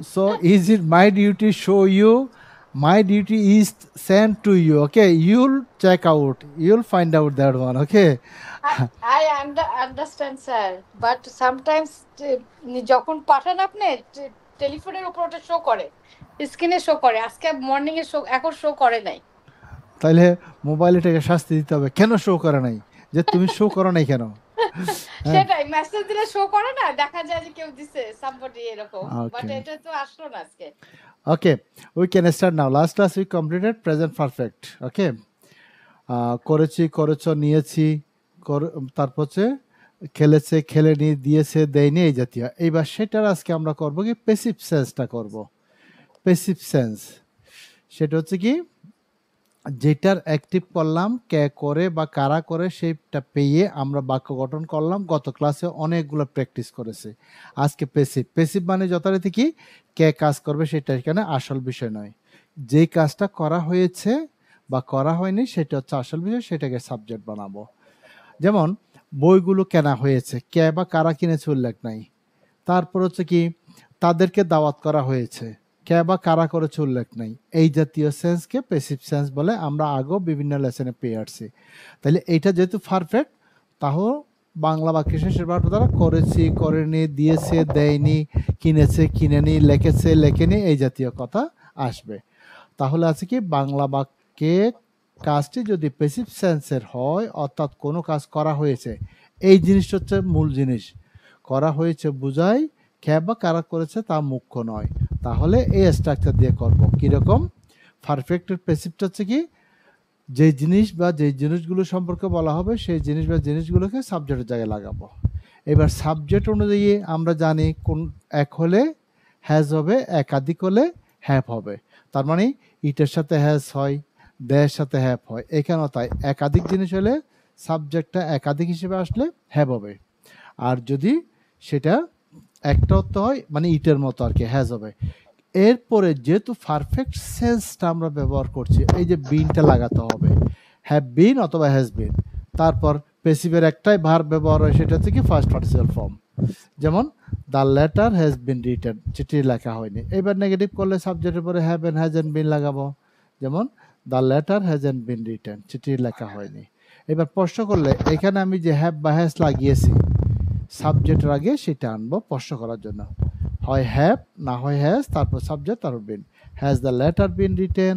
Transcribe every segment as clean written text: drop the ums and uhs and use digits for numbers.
So is it my duty show you? My duty is sent to you. Okay, you'll check out. You'll find out that one. Okay. Understand sir, but sometimes যখন পাঠান আপনি টেলিফোনের উপর ওটা show করে, স্ক্রিনে show করে, আজকে morning এ show, এখন শো করে নাই। তাহলে মোবাইল এটাকে শাস্তি দিতে হবে, কেন শো করে নাই, যে তুমি শো করো নাই কেন? সেটাই, মেসেজ দিলে শো করে না, দেখা যায় যে কেউ দিছে সামবডি এরকম, বাট Okay. এটা তো আসলো না আজকে। Okay, we can start now. Last class we completed present perfect. Okay. করেছি, করেছো, নিয়েছি, তারপর হচ্ছে খেলেছে, খেলেনি, দিয়েছে, দেয়নি, এই জাতীয়। এইবার সেটার আজকে আমরা করব কি প্যাসিভ সেন্সটা করব। প্যাসিভ সেন্স সেটা হচ্ছে কি, যেটার অ্যাক্টিভ করলাম, কে করে বা কারা করে, সেইটা পেয়ে আমরা বাক্য গঠন করলাম। গত ক্লাসে অনেকগুলো প্র্যাকটিস করেছে। আজকে প্যাসিভ। প্যাসিভ মানে যথারীতি কি, কে কাজ করবে সেটা এখানে আসল বিষয় নয়, যেই কাজটা করা হয়েছে বা করা হয়নি সেটা হচ্ছে আসল বিষয়, সেটাকে সাবজেক্ট বানাবো। যেমন বইগুলো কেনা হয়েছে, কে বা কারা কিনেছে উল্লেখ নাই। তারপর হচ্ছে কি, তাদেরকে দাওয়াত করা হয়েছে, কে বা কারা করেছে উল্লেখ নাই। এই জাতীয় সেন্সকে প্যাসিভ সেন্স বলে, আমরা আগেও বিভিন্ন লেসনে পেয়ে আসছি। তাহলে এইটা যেহেতু পারফেক্ট, তাহলে বাংলা বাক্য শেষের ভার্ব দ্বারা করেছি, করেনি, দিয়েছে, দেয়নি, কিনেছে, কিনেনি, লেখেছে, লেখেনি, এই জাতীয় কথা আসবে। তাহলে আছে কি, বাংলা বাক্যে কাজটি যদি প্যাসিভ সেন্সের হয়, অর্থাৎ কোনো কাজ করা হয়েছে, এই জিনিসটা হচ্ছে মূল জিনিস। করা হয়েছে বুঝাই, কে বা কারা করেছে তা মুখ্য নয়। তাহলে এই স্ট্রাকচার দিয়ে করব। কিরকম? পারফেক্টের প্যাসিভটা হচ্ছে কি, যে জিনিস বা যে জিনিসগুলো সম্পর্কে বলা হবে, সেই জিনিস বা জিনিসগুলোকে সাবজেক্টের জায়গায় লাগাবো। এবার সাবজেক্ট অনুযায়ী আমরা জানি, কোন এক হলে হ্যাজ হবে, একাধিক হলে হ্যাভ হবে। তার মানে ইটের সাথে হ্যাজ হয়, দেয়ের সাথে হ্যাভ হয়। এখানেও তাই, একাধিক জিনিস হলে সাবজেক্টটা একাধিক হিসেবে আসলে হ্যাভ হবে। আর যদি সেটা একটা অর্থ হয়, মানে ইটের মতো আর কি, হ্যাজ হবে। এরপরে যেহেতু পারফেক্ট সেন্সটা আমরা ব্যবহার করছি, এই যে বিনটা লাগাতে হবে, হ্যাভ বিন অথবা হ্যাজ বিন। তারপর প্যাসিভের একটাই ভার্ব ব্যবহার হয়, সেটা হচ্ছে কি ফার্স্ট পার্টিসিপাল ফর্ম। যেমন the letter has been written, চিঠি লেখা হয়নি। এবার নেগেটিভ করলে সাবজেক্টের পরে have and has and been লাগাবো। যেমন the letter has and been written, চিঠি লেখা হয়নি। এবার প্রশ্ন করলে এখানে আমি যে হ্যাভ বা হ্যাজ লাগিয়েছি, সাবজেক্টের আগে সেটা আনবো প্রশ্ন করার জন্য। হয় হ্যাভ, না হয় হ্যাজ, তারপর সাবজেক্ট, তারপর been. Has the letter been written,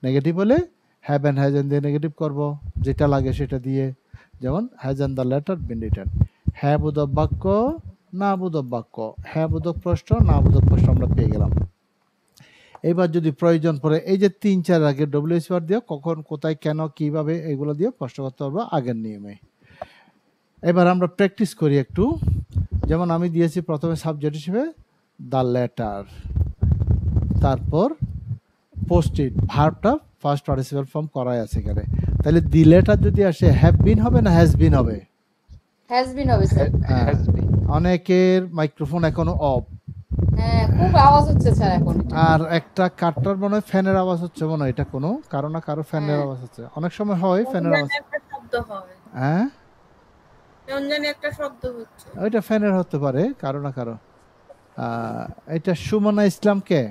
negative হলে হ্যাভ অ্যান্ড হ্যাজ এন্ড দিয়ে নেগেটিভ করব, যেটা লাগে সেটা দিয়ে। যেমন has and the letter been written. হ্যাঁ বোধক বাক্য, না বোধক বাক্য, হ্যাঁ বোধক প্রশ্ন, না বোধক প্রশ্ন আমরা পেয়ে গেলাম। এবার যদি প্রয়োজন পড়ে, এই যে 3-4 আগে ডব্লিউএস ওয়ার্ড দিয়ে কখন, কোথায়, কেন, কিভাবে, এগুলো দিয়ে প্রশ্ন করতে পারবো আগের নিয়মে। এবার আমরা প্র্যাকটিস করি একটু। যেমন আমি দিয়েছি প্রথমে সাবজেক্ট হিসেবে দ্য লেটার, তারপর পোস্ট ইট, ভার্বটা ফার্স্ট পার্টিসিপাল ফর্ম করাই আছে এখানে। তাহলে দি লেটার যদি আসে, হ্যাভ বিন হবে না হ্যাজ বিন হবে? হ্যাজ বিন হবে স্যার। has been. অনেকের মাইক্রোফোন এখনো অফ, হ্যাঁ, খুব আওয়াজ হচ্ছে স্যার এখন এটা। আর একটা কাটটার মনে হয় ফ্যানের আওয়াজ হচ্ছে, মনে হয় এটা কোনো কারো না কারো ফ্যানের আওয়াজ হচ্ছে। অনেক সময় হয় ফ্যানের আওয়াজ। একটা শব্দ হয়, হ্যাঁ, কেমন জানি একটা শব্দ হচ্ছে। ওইটা ফ্যানের হতে পারে কারো না কারো। এটা সুমনা ইসলাম কে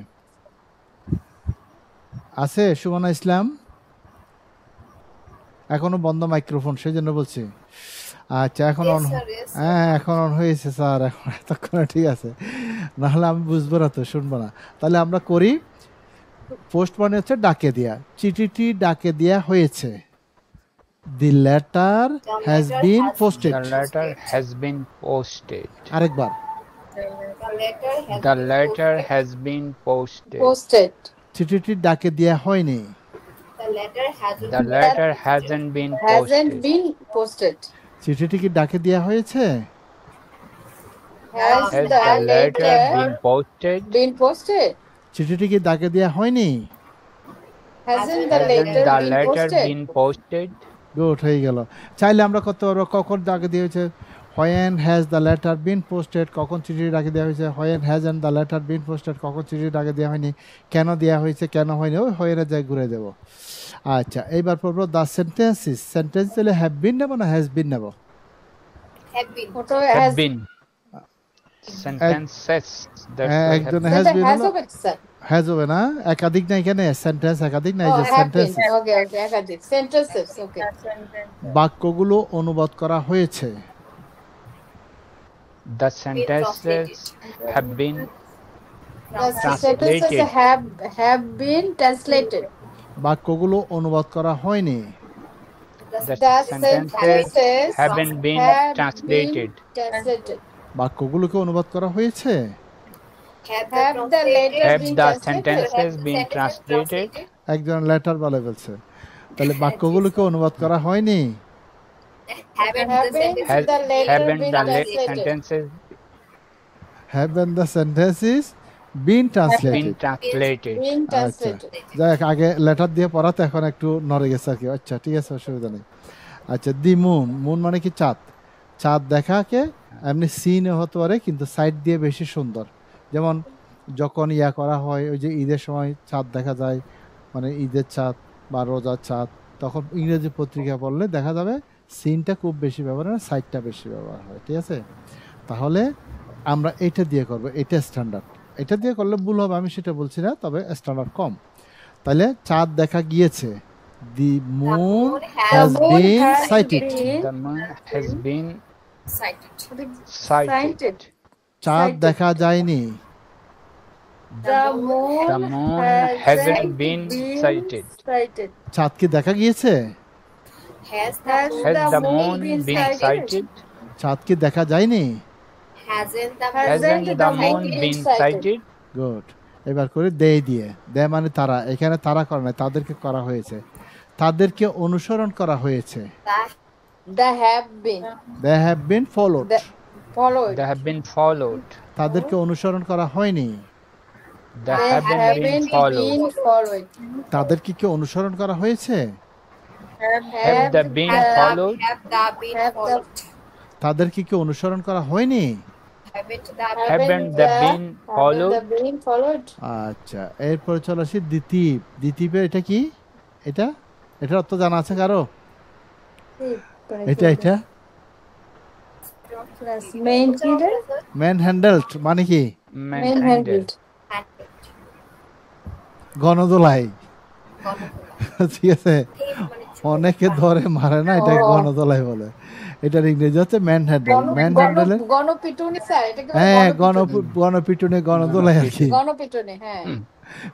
আছে? সুমনা ইসলাম এখনো বন্ধ মাইক্রোফোন, সেই জন্য বলছি। আচ্ছা, এখন অন, হ্যাঁ এখন অন হয়েছে স্যার, এখন এতক্ষণে ঠিক আছে, নাহলে আমি বুঝবো না তো, শুনবো না। তাহলে আমরা করি, পোস্ট মানে হচ্ছে ডাকে দেয়া, চিঠিটি ডাকে দেয়া হয়েছে। The letter has bin posted. The letter has been posted. আরেকবার, The letter has been posted. Posted. চিঠিটি ডাকে দেয়া হয়নি। The letter hasn't been hasn't posted. Been posted. চিঠিটি কি ডাকে দেয়া হয়েছে? Has Has the the letter letter been posted? Been posted? চিঠিটি কি ডাকে দেয়া হয়নি? Hasn't the Hasn't letter the been letter posted? been posted? Good, হয়ে গেল। চাইলে আমরা করতে পারবো, কখন ডাকে দেওয়া হয়েছে, when has the letter bin posted, কখন চিঠি ডাকে দেওয়া হয়েছে। When hasn't the letter bin posted, কখন চিঠি ডাকে দেওয়া হয়নি। কেন দেওয়া হয়েছে, কেন হয়নি, ওই হোয়েনের জায়গায় ঘুরে দেবো। আচ্ছা, এইবার পড়বো দ্য সেন্টেন্সিস। সেন্টেন্স দিলে হ্যাভ বিন নেবো না হ্যাজ বিন নেবো? ওটা Have has been. Sentences. That's হ্যাঁ, why একজনে have has Then been has হলো of it, sir. হ্যাজ হবে না, একাধিক না, এখানে সেন্টেন্স একাধিক না, এই Oh, যে have been. Sentence. Okay, okay, I got it. Sentences, okay. বাক্যগুলো অনুবাদ করা হয়েছে, the sentences have been The sentences translated. have been translated. বাক্যগুলো অনুবাদ করা হয়নি, The The sentences sentences haven't been have translated. been translated. বাক্যগুলোকে অনুবাদ করা হয়েছে, Have the letters Have been the translated? sentences been translated? একজন লেটার বলে ফেলছে, তাহলে বাক্যগুলোকে অনুবাদ করা হয়নি, Haven't Has, the letter haven't been the translated? sentences haven't the sentences been been translated? translated? Been আচ্ছা, translated. যাই হোক, আগে লেটার দিয়ে পড়াতে এখন একটু নড়ে গেছে আর কি। আচ্ছা ঠিক আছে, অসুবিধা নেই। আচ্ছা, দি মুন, মুন মানে কি চাঁদ, চাঁদ দেখাকে এমনি সিনে হতে পারে কিন্তু সাইড দিয়ে বেশি সুন্দর। যেমন যখন ইয়া করা হয়, ওই যে ঈদের সময় চাঁদ দেখা যায়, মানে ঈদের চাঁদ বা রোজার চাঁদ, তখন ইংরেজি পত্রিকা পড়লে দেখা যাবে সিনটা খুব বেশি ব্যবহার হয় না, সাইডটা বেশি ব্যবহার হয়। ঠিক আছে, তাহলে আমরা এটা দিয়ে করব, এটা স্ট্যান্ডার্ড। এটা দিয়ে করলে ভুল হবে, আমি সেটা বলছি না, তবে স্ট্যান্ডার্ড কম। তাহলে চাঁদ দেখা গিয়েছে, the moon has moon been has sighted. been The moon has been sighted. sighted. চাঁদ Sighted. দেখা যায়নি, The moon The moon hasn't been sighted. sighted. চাঁদ কি দেখা গিয়েছে, Has Has the moon been sighted? চাঁদ কি দেখা যায়নি। Hasn't the moon been sighted? Good. এবার করে দে দিয়ে, দে মানে তারা, এখানে তারা করে না, তাদেরকে করা হয়েছে, তাদেরকে অনুসরণ করা হয়েছে। They have been they have been followed, followed. They have been followed. তাদেরকে অনুসরণ করা হয়নি, They They haven't been followed. followed. তাদেরকে কি অনুসরণ করা হয়েছে, Have they been followed? Have the তাদেরকে কি অনুসরণ করা হয়নি। Haven't they been followed? been followed? আচ্ছা, এরপরে চলে আসি দ্বিতীপ। দ্বিতীপের এটা কি, এটা এটার অর্থ জানা আছে কারো, এটা এটা Main leader? ম্যান হ্যান্ডেলড মানে কি, Main handled. গণদোলাই। ঠিক আছে, অনেকে ধরে মারে না, এটা গণদোলাই বলে। এটার ইংরেজি হচ্ছে ম্যান হ্যান্ডেল। ম্যান হ্যান্ডেলের গণপিটুনি স্যার, এটাকে বলে হ্যাঁ, গণপিটুনি। গণপিটুনি, গণদোলাই আর কি। গণপিটুনি, হ্যাঁ।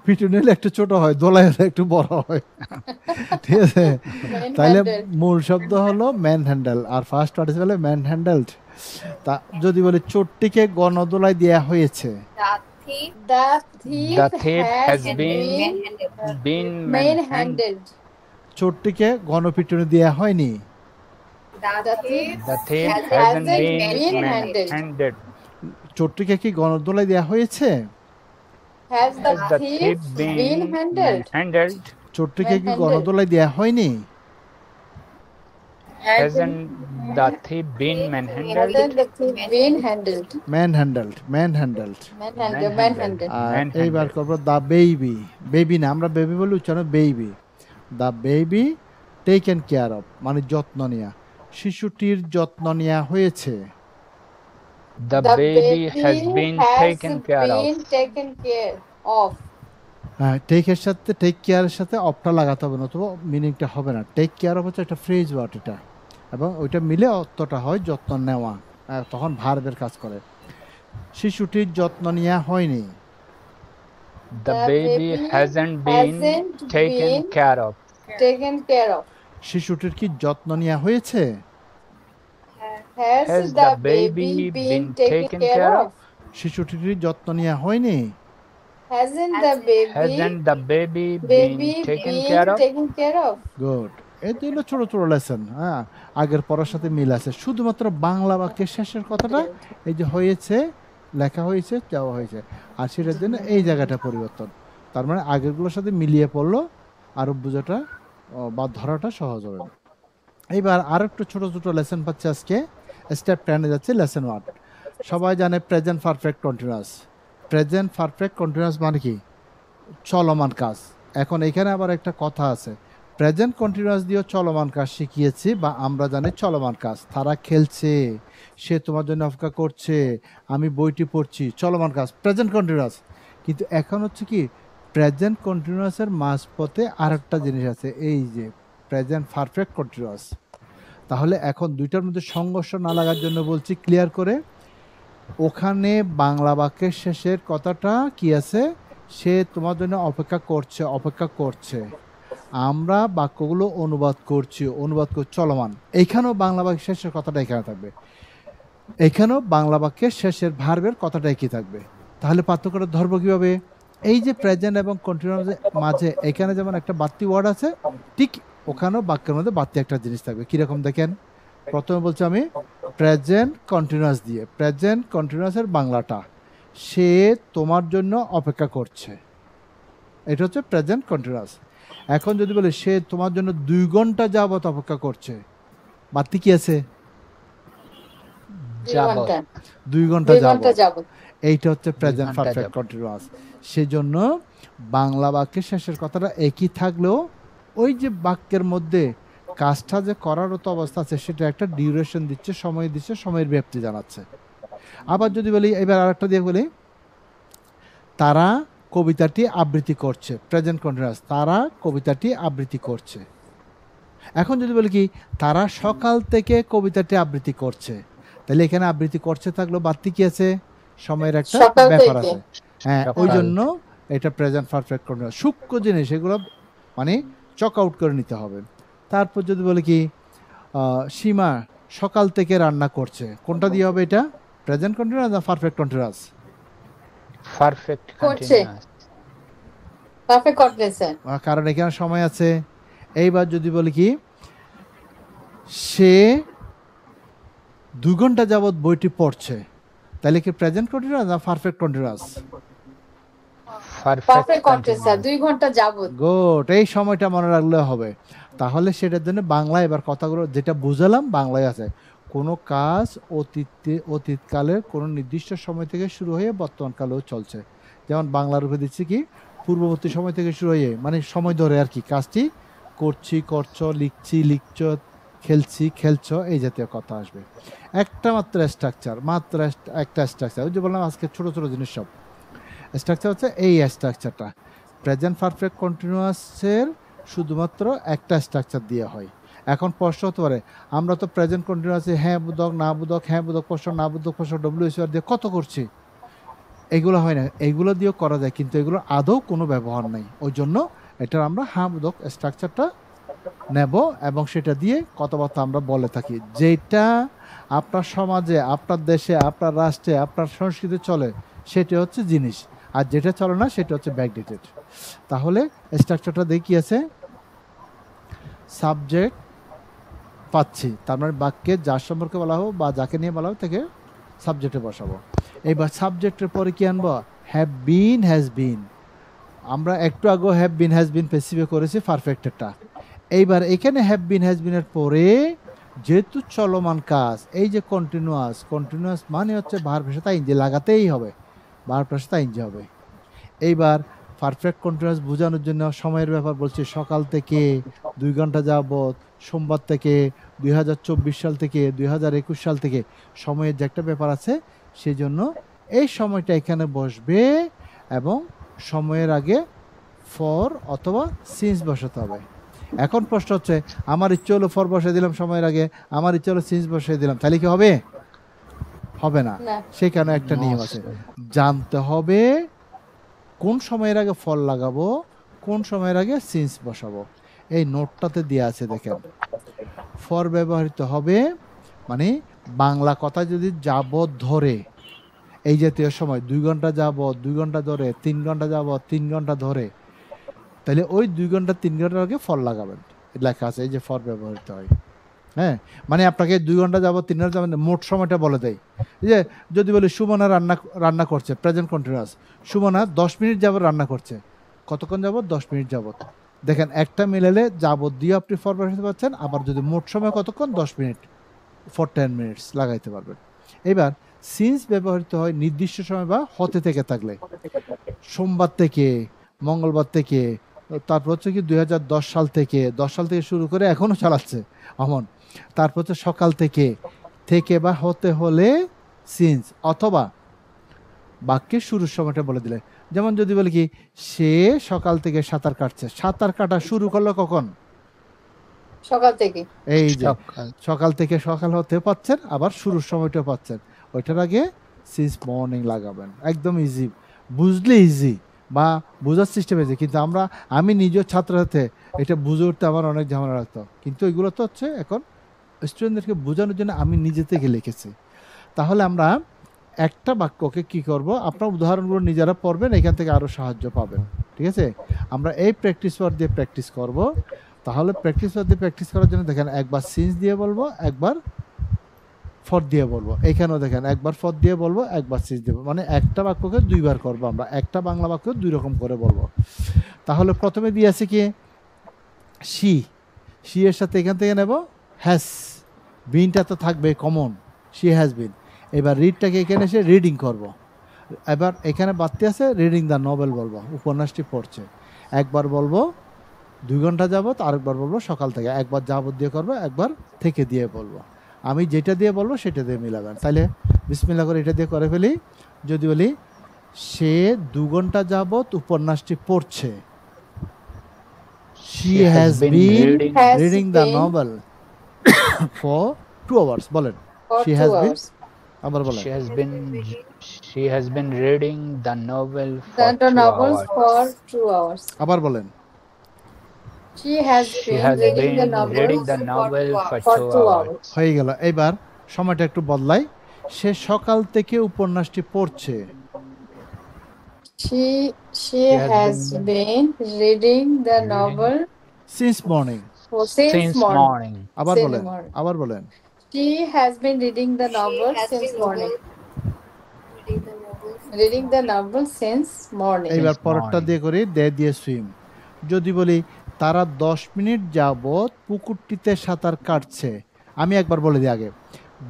পিটুনি হলে একটু ছোট হয়, দোলাই হলে একটু বড় হয়। ঠিক আছে, Main তাহলে handled. মূল শব্দ হলো ম্যান হ্যান্ডেল, আর ফার্স্ট পার্টিসিপেল ম্যান হ্যান্ডেলড। তা যদি বলি চোরটিকে গণদোলাই দেয়া হয়েছে, The The thief thief has has been been manhandled. handled. চোরটিকে গণপিটুনি দেয়া হয়নি, The thief The thief hasn't hasn't been been handled. manhandled. চোরটিকে কি গণদোলাই দেয়া হয়েছে, Has the Has the thief thief been been handled? manhandled? চোরটিকে কি Manhandled. গণদোলাই দেয়া হয়নি, Hasn't the thief been manhandled? Hasn't the thief been handled? Manhandled, manhandled. Manhandled. আর Manhandled. এইবার করবো the baby. Baby না, আমরা বেবি বলি, উচ্চারণ baby. The baby taken care of মানে যত্ন নেয়া, শিশুটির যত্ন নেওয়া হয়েছে। The baby has been taken care of. Taken care of. হ্যাঁ, টেকের সাথে টেক কেয়ারের সাথে অফটা লাগাতে হবে, নতুবা মিনিংটা হবে না। টেক কেয়ার অফ হচ্ছে একটা ফ্রেজ ওয়ার্ড এটা, এবং ওইটা মিলে অর্থটা হয় যত্ন নেওয়া, তখন ভার্বের কাজ করে। শিশুটির যত্ন নেওয়া হয়নি, The baby hasn't been taken care of. Taken care of. শিশুটির কি যত্ন নেওয়া হয়েছে, Has the baby been taken care of? শিশুটির যত্ন নেওয়া হয়নি, Hasn't the baby baby been taken been care of? taken care of? Good. এই তো হলো ছোট ছোট লেসন, হ্যাঁ, আগের পড়ার সাথে মিল আছে। শুধুমাত্র বাংলা বাক্যের শেষের কথাটা এই যে হয়েছে, লেখা হয়েছে, চাওয়া হয়েছে, আর সেটার জন্য এই জায়গাটা পরিবর্তন। তার মানে আগেরগুলোর সাথে মিলিয়ে পড়লো, আরো বোঝাটা বা ধরাটা সহজ হবে। এইবার আরো একটু ছোট ছোট লেসন পাচ্ছে আজকে। স্টেপ 10 যাচ্ছে, লেসন 1। সবাই জানে present perfect continuous. Present perfect continuous মানে কি, চলমান কাজ। এখন এখানে আবার একটা কথা আছে, প্রেজেন্ট কন্টিনিউয়াস দিয়েও চলমান কাজ শিখিয়েছি, বা আমরা জানি চলমান কাজ। তারা খেলছে, সে তোমার জন্য অপেক্ষা করছে, আমি বইটি পড়ছি, চলমান কাজ, প্রেজেন্ট কন্টিনিউয়াস। কিন্তু এখন হচ্ছে কি, প্রেজেন্ট কন্টিনিউয়াসের মাঝপথে আরেকটা জিনিস আছে, এই যে প্রেজেন্ট পারফেক্ট কন্টিনিউয়াস। তাহলে এখন দুইটার মধ্যে সংঘর্ষ না লাগার জন্য বলছি ক্লিয়ার করে, ওখানে বাংলা বাক্যের শেষের কথাটা কি আছে, সে তোমার জন্য অপেক্ষা করছে, অপেক্ষা করছে। আমরা বাক্যগুলো অনুবাদ করছি চলমান। এইখানেও বাংলা বাক্যের শেষের কথাটা এখানে থাকবে, এখানেও বাংলা বাক্যের শেষের ভার্বের কথাটা একই থাকবে। তাহলে পার্থক্যটা ধরবো কিভাবে? এই যে প্রেজেন্ট এবং কন্টিনিউয়াস মাঝে এখানে যেমন একটা বাড়তি ওয়ার্ড আছে, ঠিক ওখানেও বাক্যের মধ্যে বাড়তি একটা জিনিস থাকবে। কিরকম দেখেন, প্রথমে বলছি আমি প্রেজেন্ট কন্টিনিউয়াস দিয়ে, প্রেজেন্ট কন্টিনিউয়াসের বাংলাটা, সে তোমার জন্য অপেক্ষা করছে, এটা হচ্ছে প্রেজেন্ট কন্টিনিউয়াস। এখন যদি বলি সে তোমার জন্য 2 ঘন্টা যাবত অপেক্ষা করছে, বাড়তি কি আছে? 2 যাবত। ঘন্টা 2 ঘন্টা 2 ঘন্টা যাবত, যাবত। এইটা হচ্ছে 2 প্রেজেন্ট ঘন্টা পারফেক্ট যাবত। কন্টিনিউয়াস। সেজন্য বাংলা বাক্যের শেষের কথাটা একই থাকলেও ওই যে বাক্যের মধ্যে কাজটা যে করার তো অবস্থা আছে, সেটা একটা ডিউরেশন দিচ্ছে, সময় দিচ্ছে, সময়ের ব্যাপ্তি জানাচ্ছে। আবার যদি বলি, এবার আরেকটা দিয়ে বলি, তারা কবিতাটি আবৃত্তি করছে, প্রেজেন্ট কন্টিনিউয়াস, তারা কবিতাটি আবৃত্তি করছে। এখন যদি বলি কি, তারা সকাল থেকে কবিতাটি আবৃত্তি করছে, তাহলে এখানে আবৃত্তি করছে থাকলো, বাড়তি কি আছে? সময়ের একটা সকাল ব্যাপার থেকে। আছে। হ্যাঁ, ওই জন্য এটা প্রেজেন্ট পারফেক্ট কন্টিনিউয়াস। সূক্ষ্ম জিনিস এগুলো মানে চক আউট করে নিতে হবে। তারপর যদি বলি কি, সীমা সকাল থেকে রান্না করছে, কোনটা দিয়ে হবে এটা? প্রেজেন্ট কন্টিনিউয়াস না পারফেক্ট কন্টিনিউয়াস? পারফেক্ট করছে। কন্টিনিউয়াস। Perfect continuous. কারণ এখানে সময় আছে। এইবার যদি বলি কি, সে 2 ঘন্টা যাবত বইটি পড়ছে, তাহলে কি প্রেজেন্ট কন্টিনিউয়াস না পারফেক্ট কন্টিনিউয়াস? পারফেক্ট কন্টিনিউয়াস, 2 ঘন্টা যাবত। গুড, এই সময়টা মনে রাখলে হবে। তাহলে সেটার জন্য বাংলা, এবার কথাগুলো যেটা বুঝালাম বাংলায় আছে। কোনো কাজ অতীতকালের কোনো নির্দিষ্ট সময় থেকে শুরু হয়ে বর্তমানকালেও চলছে। যেমন বাংলা রূপে দিচ্ছি কি, পূর্ববর্তী সময় থেকে শুরু হয়ে, মানে সময় ধরে আর কি, কাজটি করছি, করছো, লিখছি, লিখছ, খেলছি, খেলছো, এই জাতীয় কথা আসবে। একটা মাত্র স্ট্রাকচার, মাত্র একটা স্ট্রাকচার, ওই যে বললাম আজকে ছোট ছোট জিনিস সব স্ট্রাকচার হচ্ছে এই স্ট্রাকচারটা। প্রেজেন্ট পারফেক্ট কন্টিনিউয়াসের শুধুমাত্র একটা স্ট্রাকচার দিয়ে হয়। এখন প্রশ্ন হতে পারে, আমরা তো প্রেজেন্ট কন্টিনিউয়াসে হ্যাঁ বোধক, না বোধক, হ্যাঁ বোধক প্রশ্ন, না বোধক প্রশ্ন, ডব্লিউএসআর দিয়ে কত করছি, এগুলো হয় না। এগুলো দিয়েও করা যায়, কিন্তু এগুলোর আদৌ কোনো ব্যবহার নেই। ওই জন্য এটার আমরা হ্যাঁ বোধক স্ট্রাকচারটা নেব, এবং সেটা দিয়ে কথাবার্তা আমরা বলে থাকি। যেটা আপনার সমাজে, আপনার দেশে, আপনার রাষ্ট্রে, আপনার সংস্কৃতি চলে, সেটা হচ্ছে জিনিস, আর যেটা চলে না সেটা হচ্ছে ব্যাকডেটেড। তাহলে স্ট্রাকচারটা দেখি আছে, সাবজেক্ট পাচ্ছি, তার মানে বাক্যে যার সম্পর্কে বলা হোক বা যাকে নিয়ে বলা হোক তাকে সাবজেক্টে বসাবো। এবার সাবজেক্টের পরে কি আনবো? Have been, has been. আমরা একটু আগে have been, has been specify করেছি পারফেক্টেরটা। এইবার এখানে হ্যাভ বিন, হ্যাজ বিনের পরে যেহেতু চলমান কাজ, এই যে কন্টিনিউয়াস, কন্টিনিউয়াস মানে হচ্ছে ভার্বের সাথে আইনজি লাগাতেই হবে, ভার্বের সাথে আইনজি হবে। এইবার পারফেক্ট কন্টিনিউয়াস বোঝানোর জন্য সময়ের ব্যাপার বলছি, সকাল থেকে 2 ঘন্টা যাবত, সোমবার থেকে, 2024 সাল থেকে, 2021 সাল থেকে, সময়ের যে একটা ব্যাপার আছে, সেই জন্য এই সময়টা এখানে বসবে, এবং সময়ের আগে ফর অথবা সিন্স বসাতে হবে। এখন প্রশ্ন হচ্ছে, আমার ইচ্ছে হলো ফর বসিয়ে দিলাম সময়ের আগে, আমার ইচ্ছে হলো সিন্স বসিয়ে দিলাম, তাহলে কি হবে? হবে না। না। সেখানে একটা নিয়ম আছে, জানতে হবে কোন সময়ের আগে ফর লাগাবো, কোন সময়ের আগে সিন্স বসাবো। এই নোটটাতে দেওয়া আছে, দেখেন। ফর ব্যবহৃত হবে মানে বাংলা কথা যদি যাবত ধরে, এই জাতীয় সময় 2 ঘন্টা যাবত, 2 ঘন্টা ধরে, 3 ঘন্টা যাবত, 3 ঘন্টা ধরে, তাহলে ওই 2 ঘন্টা 3 ঘন্টার আগে ফর লাগাবেন, লেখা আছে, এই যে ফর ব্যবহৃত হয়। হ্যাঁ, মানে আপনাকে 2 ঘন্টা যাবত, 3 ঘন্টা যাবত মোট সময়টা বলে দেয়। এই যে যদি বলি সুমনা রান্না করছে, প্রেজেন্ট কন্টিনিউয়াস, সুমনা 10 মিনিট যাবত রান্না করছে, কতক্ষণ যাবত? 10 মিনিট যাবত। দেখেন, একটা মিলালে যাবত দিয়ে আপনি ফর বসাতে পারছেন, আবার যদি মোট সময় কতক্ষণ, 10 মিনিট, ফর 10 মিনিটস লাগাইতে পারবেন। এবার সিন্স ব্যবহৃত হয় নির্দিষ্ট সময় বা হতে থেকে থাকলে, সোমবার থেকে, মঙ্গলবার থেকে, তারপর হচ্ছে কি 2010 সাল থেকে শুরু করে এখনো চালাচ্ছে অমন। তারপর হচ্ছে সকাল থেকে বা হতে হলে সিন্স, অথবা বাক্যের শুরুর সময়টা বলে দিলে। যেমন যদি বলি কি সে সকাল থেকে সাঁতার কাটছে, সাঁতার কাটা শুরু করলো কখন? সকাল থেকে। এই যে সকাল সকাল থেকে সকাল হতে পাচ্ছেন, আবার শুরুর সময়টা পাচ্ছেন, ওইটার আগে সিন্স মর্নিং লাগাবেন। একদম ইজি, বুঝলে ইজি বা বোঝার সিস্টেম ইজি, কিন্তু আমি নিজের ছাত্র হাতে এটা বুঝে উঠতে আমার অনেক ঝামেলা লাগতো, কিন্তু এগুলো তো হচ্ছে এখন স্টুডেন্টদেরকে বোঝানোর জন্য আমি নিজে থেকে লিখেছি। তাহলে আমরা একটা বাক্যকে কি করব, আপনার উদাহরণগুলো নিজেরা পড়বেন, এখান থেকে আরো সাহায্য পাবেন। ঠিক আছে, আমরা এই প্র্যাকটিস ওয়ার্ড দিয়ে প্র্যাকটিস করব। তাহলে প্র্যাকটিস ওয়ার্ড দিয়ে প্র্যাকটিস করার জন্য দেখেন একবার সিন্স দিয়ে বলবো, একবার ফর দিয়ে বলবো। এখানেও দেখেন একবার ফর দিয়ে বলবো, একবার সিন্স দিয়ে বলবো, মানে একটা বাক্যকে দুইবার করবো আমরা, একটা বাংলা বাক্য দুই রকম করে বলবো। তাহলে প্রথমে দিয়ে আছে কি শি এর সাথে এখান থেকে নেব হ্যাজ, বিনটা তো থাকবে কমন, শি হ্যাজ বিন। এবার রিডটাকে এখানে এসে রিডিং করব। এবার এখানে বাড়তে আছে রিডিং দ্য নভেল বলবো, উপন্যাসটি পড়ছে। একবার বলবো 2 ঘন্টা যাবত, আরেকবার বলবো সকাল থেকে। একবার যাবত দিয়ে করবো, একবার থেকে দিয়ে বলবো। আমি যেটা দিয়ে বলবো সেটা দিয়ে মিলাবেন। তাইলে বিসমিল্লাহ করে এটা দিয়ে করে ফেলি। যদি বলি সে 2 ঘন্টা যাবত উপন্যাসটি পড়ছে, she has been reading the novel for 2 hours। বলেন For she 2 has been, hours. আবার বলেন she has been reading the novel for The 2 novels hours. for 2 hours. আবার বলেন She has She been has reading the been reading novels the novel for for 2 2 hours. hours. হয়ে গেল। এবার সময়টা একটু বদলাই, সে সকাল থেকে উপন্যাসটি পড়ছে। She has has been reading the reading novel since morning। since morning. আবার Since বলেন, morning. আবার বলেন She has been reading the novel since morning. Reading the novel since morning. এইবার Since পরেরটা morning. দিয়ে করি দে দিয়ে সুইম। যদি বলি তারা 10 মিনিট যাবত পুকুরটিতে সাঁতার কাটছে, আমি একবার বলে দিই আগে,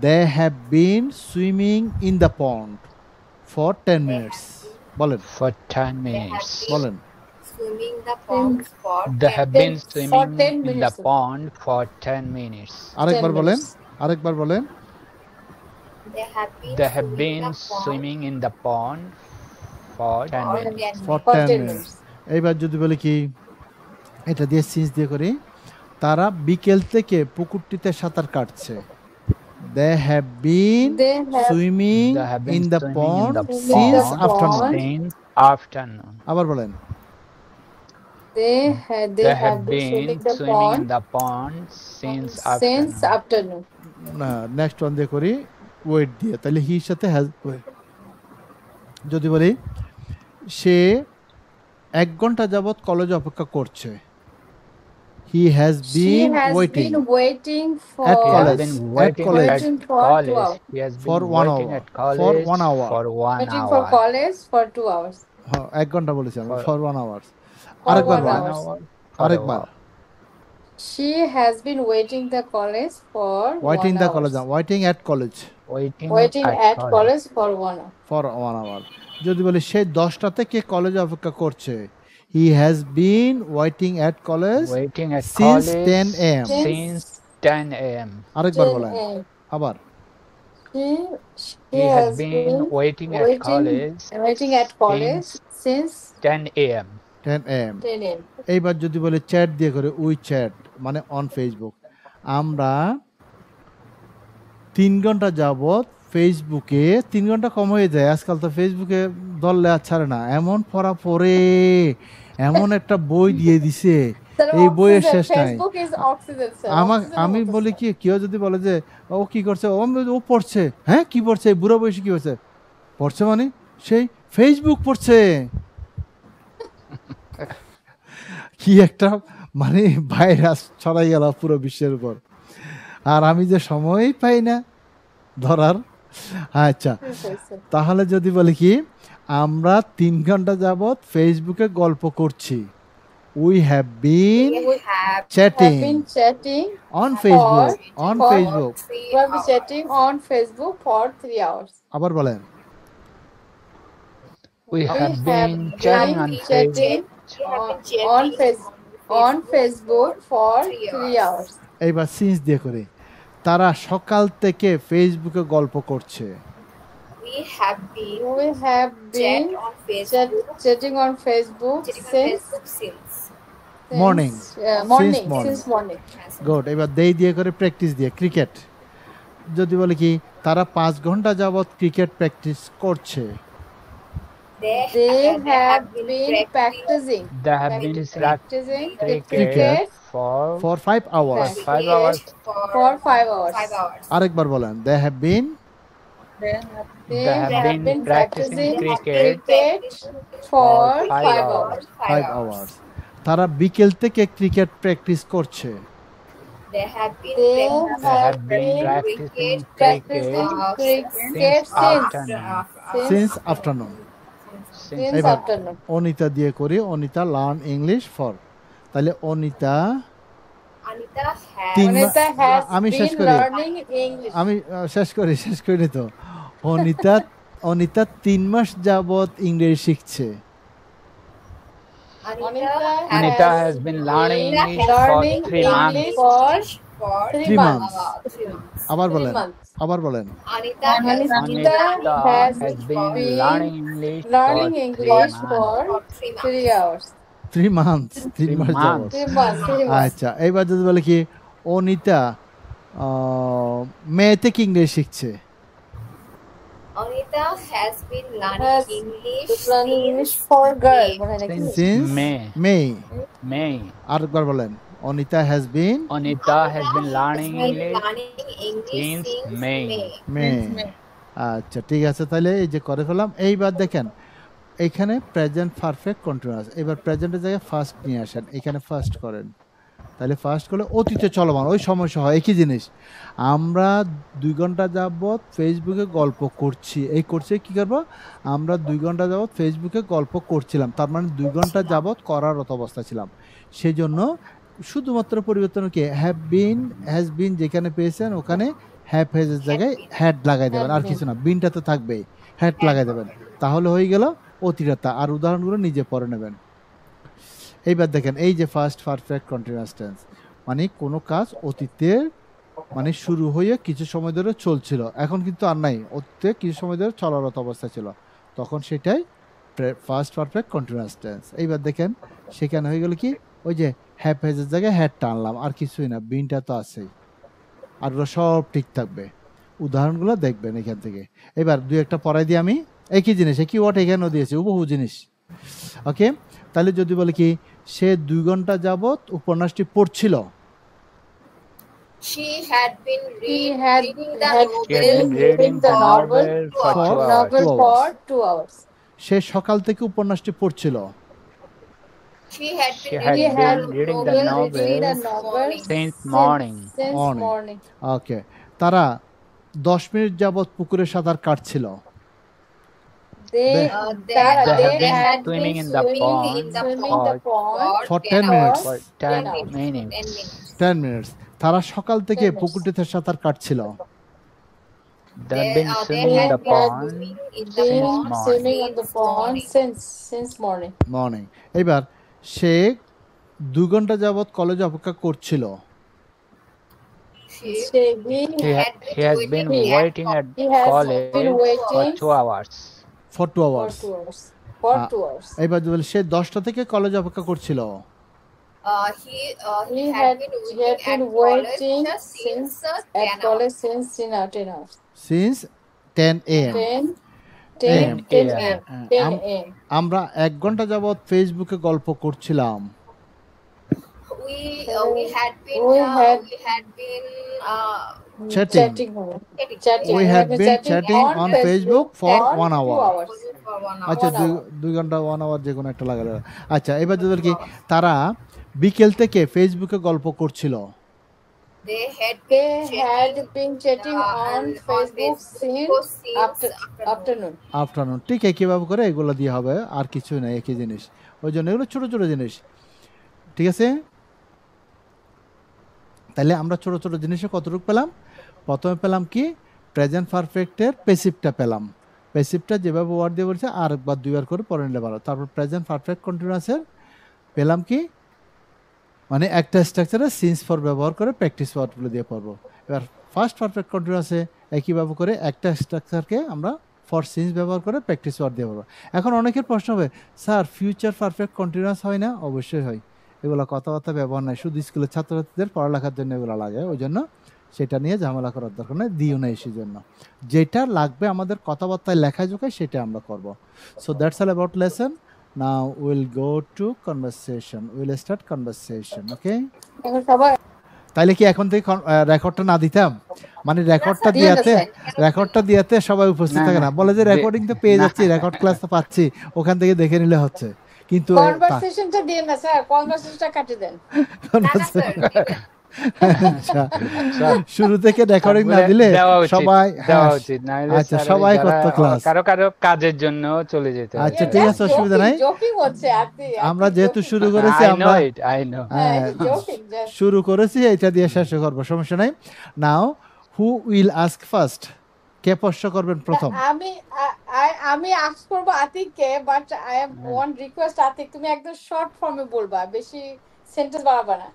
they have been swimming in the pond for 10 minutes. বলেন For 10 minutes. বলেন Swimming the pond for They have been For swimming 10 in the minutes. pond for 10 minutes. আরেকবার 10 বলেন, minutes. আরেকবার বলেন They have been swimming in the pond for 10 minutes. For For 10 10 minutes. minutes. এইবার যদি বলি কি, এটা দিয়ে সিন্স দিয়ে করি, তারা বিকেল থেকে পুকুরটিতে সাঁতার কাটছে, they have been They have swimming They have been in the swimming in pond the since pond afternoon. since afternoon. আবার বলেন they have been been swimming the swimming in pond the pond since since afternoon. afternoon. না, next one দিয়ে করি wait দিয়ে, তাহলে হির সাথে has. যদি বলি সে 1 ঘন্টা যাবত কলেজে অপেক্ষা করছে, he has She been has waiting been waiting for At He college. has been At waiting college. at Waiting for 2 college. hours. He has For been 1 waiting hour. at college For 1 hour. for 1 waiting for hour. college for 2 hours. 1 ঘন্টা বলেছি আমি, For- for 1 hour. For আরেকবার 1 বলেন, hour. hour. For a আরেকবার while. She has been waiting the college for waiting 1 the hour. College, waiting at college Waiting at college for 1 hour. For 1 hour. যদি বলি সে 10টা থেকে কলেজে অপেক্ষা করছে, he has been waiting at college Waiting at সিন্স college 10 AM। since 10 a.m. আরেকবার 10 বলেন, a.m. আবার She He has has been waiting at college waiting at college since 10 a.m. 10 AM। 10 a.m. এইবার যদি বলে চ্যাট দিয়ে করে, উই চ্যাট মানে অন ফেসবুক, আমরা 3 ঘন্টা যাবত ফেসবুকে, 3 ঘন্টা কম হয়ে যায় আজকাল তো, ফেসবুকে ধরলে আর ছাড়ে না, এমন পড়া পড়ে, এমন একটা বই দিয়ে দিছে, Sir, এই বইয়ের oxygen. শেষ নাই। Facebook is oxygen, sir. আমি Oxygen বলি water, কি, কেউ যদি বলে যে ও কি করছে, ও পড়ছে, হ্যাঁ কি পড়ছে, এই বুড়ো বয়সে কি হচ্ছে, পড়ছে মানে সেই ফেসবুক পড়ছে। কি একটা মানে ভাইরাস ছড়াই গেল পুরো বিশ্বের উপর, আর আমি যে সময় পাই না ধরার। আচ্ছা, sir. তাহলে যদি বলি কি, আমরা 3 ঘন্টা যাবত ফেসবুকে গল্প করছি, we have been We have chatting Have been chatting. On Facebook, on for- Facebook. three We have been hours. chatting on Facebook for 3 hours. আবার বলেন We have have been chatting on chatting Facebook on Facebook for 3 hours. এইবার since দিয়ে করি, তারা সকাল থেকে ফেসবুকে গল্প করছে। We have been chatting on Facebook since morning morning. Good. এবার দেই দিয়ে করে প্র্যাকটিস দিয়ে ক্রিকেট। যদি বলে কি তারা 5 ঘন্টা যাবত ক্রিকেট প্র্যাকটিস করছে। They have been practicing cricket for 5 hours। for 5 hours. আরেকবার বলেন, they have been They have been practicing cricket for 5 hours. তারা বিকেল থেকে ক্রিকেট প্র্যাকটিস করছে। They have been practicing cricket since afternoon। Anita দিয়ে করি, অনিতা লার্ন ইংলিশ ফর। তাহলে অনিতা আমি শেষ করি তো। অনিতা 3 মাস যাবত ইংরেজি শিখছে। Anita has been learning English for 3 months. 3 months। আবার বলেন Anita has been learning English for 3 hours. 3 months 3 মাস যাবত। 3 months. আচ্ছা, এবার যদি বলে কি অনিতা মে থেকে ইংরেজি শিখছে। Anita has been learning English for girl. Since May. আরেকবার বলেন, Anita has been learning English since May. আচ্ছা, ঠিক আছে, তাহলে এই যে করে ফেলাম। এইবার দেখেন এখানে প্রেজেন্ট পারফেক্ট কন্টিনিউয়াস। এবার প্রেজেন্টের জায়গায় ফার্স্ট নিয়ে আসেন, এখানে ফার্স্ট করেন। তাহলে ফার্স্ট করলে অতীতে চলমান, ওই সমস্যা হয় একই জিনিস। আমরা 2 ঘন্টা যাবত ফেসবুকে গল্প করছি, কি করব, আমরা 2 ঘন্টা যাবত ফেসবুকে গল্প করছিলাম, তার মানে 2 ঘন্টা যাবত করারত অবস্থা ছিলাম। সেই জন্য শুধুমাত্র পরিবর্তন কি হ্যাভ বিন হ্যাজ বিন যেখানে পেয়েছেন ওখানে হ্যাভ হ্যাজের জায়গায় হ্যাড লাগাই দেবেন, আর কিছু না, বিনটা তো থাকবেই, হ্যাড লাগাই দেবেন, তাহলে হয়ে গেল অতিরতা। আর উদাহরণগুলো নিজে পড়ে নেবেন। এইবার দেখেন এই যে ফার্স্ট পারফেক্ট কন্টিনিউয়াস টেন্স মানে কোনো কাজ অতীতের মানে শুরু হয়ে কিছু সময় ধরে চলছিল, এখন কিন্তু আর নাই, অতীতে কিছু সময় ধরে চলারত অবস্থা ছিল, তখন সেটাই ফার্স্ট পারফেক্ট কন্টিনিউয়াস টেন্স। এইবার দেখেন সেখানে হয়ে গেল কি ওই যে হ্যাভ হ্যাজের জায়গায় হ্যাড টানলাম, আর কিছুই না, বিনটা তো আছেই, আর ওগুলো সব ঠিক থাকবে। উদাহরণগুলো দেখবেন এখান থেকে। এবার 2-1টা পড়াই দিই আমি, একই জিনিস, একই ওয়ার্ড এখানেও দিয়েছি, বহু জিনিস। ওকে, তাহলে যদি বলে কি সে 2 ঘন্টা যাবত উপন্যাসটি পড়ছিল। She had been reading the novel for 2 hours. সে সকাল থেকে উপন্যাসটি পড়ছিল। She had been reading the novel since morning. ওকে, তারা 10 মিনিট যাবত পুকুরে সাঁতার কাটছিল। They had been swimming in the pond for 10 minutes. 10 minutes. তারা সকাল থেকে পুকুরটিতে সাঁতার কাটছিল। They have been swimming in the pond since morning. এবার সে 2 ঘন্টা যাবত কলেজে অপেক্ষা করছিল। He has been waiting at college for 2 hours. For 2 hours. এবার বল সে 10টা থেকে কলেজে অপেক্ষা করছিল। He had been waiting at college since 10 hours. Since 10 a.m. 10 a.m. আমরা 1 ঘন্টা যাবত ফেসবুকে গল্প করছিলাম। We had been chatting. We had been chatting on Facebook for 1 hour. আচ্ছা, 2 ঘন্টা 1 hour যে কোনো একটা লাগালো। আচ্ছা, এবার যদি কি তারা বিকেল থেকে ফেসবুকে গল্প করছিল। They had been chatting on Facebook since afternoon. ঠিক একইভাবে করে এগুলো দিয়ে হবে, আর কিছু না, একই জিনিস। ওই জন্য এগুলো ছোট ছোট জিনিস, ঠিক আছে? তাহলে আমরা ছোট ছোট জিনিসে কতটুকু পেলাম? প্রথমে পেলাম কি প্রেজেন্ট পারফেক্টের প্যাসিভটা পেলাম। প্যাসিভটা যেভাবে ওয়ার্ড দিয়ে বলছে আর একবার 2বার করে পড়ে নিলে ভালো। তারপর প্রেজেন্ট পারফেক্ট কন্টিনিউয়াসের পেলাম কি মানে একটা স্ট্রাকচারে সিন্স ফর ব্যবহার করে প্র্যাকটিস ওয়ার্ডগুলো দিয়ে পড়বো। এবার ফার্স্ট পারফেক্ট কন্টিনিউয়াসে একইভাবে করে একটা স্ট্রাকচারকে আমরা ফর সিন্স ব্যবহার করে প্র্যাকটিস ওয়ার্ড দিয়ে পড়বো। এখন অনেকের প্রশ্ন হবে, স্যার ফিউচার পারফেক্ট কন্টিনিউয়াস হয় না? অবশ্যই হয়। এগুলো কথাবার্তা ব্যবহার নাই, শুধু স্কুলের ছাত্রছাত্রীদের পড়ালেখার জন্য এগুলো লাগে, ওই জন্য সেটা নিয়ে ঝামেলা করার দরকার নেই, দিও না সেই জন্য। যেটা লাগবে আমাদের কথাবার্তায় লেখায় জোখায় সেটা আমরা করব। So that's all about lesson. Now we'll go to conversation. We'll start conversation, okay? তাইলে কি এখন থেকে রেকর্ডটা না দিতাম? মানে রেকর্ডটা দিয়াতে সবাই উপস্থিত থাকে না, বলে যে রেকর্ডিং তো পেয়ে যাচ্ছি, রেকর্ড ক্লাস তো পাচ্ছি, ওখান থেকে দেখে নিলে হচ্ছে। কিন্তু কনভারসেশনটা দিয়ে না স্যার, কনভারসেশনটা কাটি দেন। শুরু থেকে রেকর্ডিং না দিলে সবাই আচ্ছা সবাই করতো ক্লাস, কারো কারো কাজের জন্য চলে যেতে। আচ্ছা ঠিক আছে, অসুবিধা নাই। আমরা যেহেতু শুরু করেছি, আমরা শুরু করেছি, এটা দিয়ে শেষ করবো, সমস্যা নাই। Now who will ask first? কে প্রশ্ন করবেন প্রথম? আমি আস্ক করব আতিককে, but I have one request. Atik তুমি একদম শর্ট ফর্মে বলবা, বেশি সেন্টেন্স বাড়াবা না।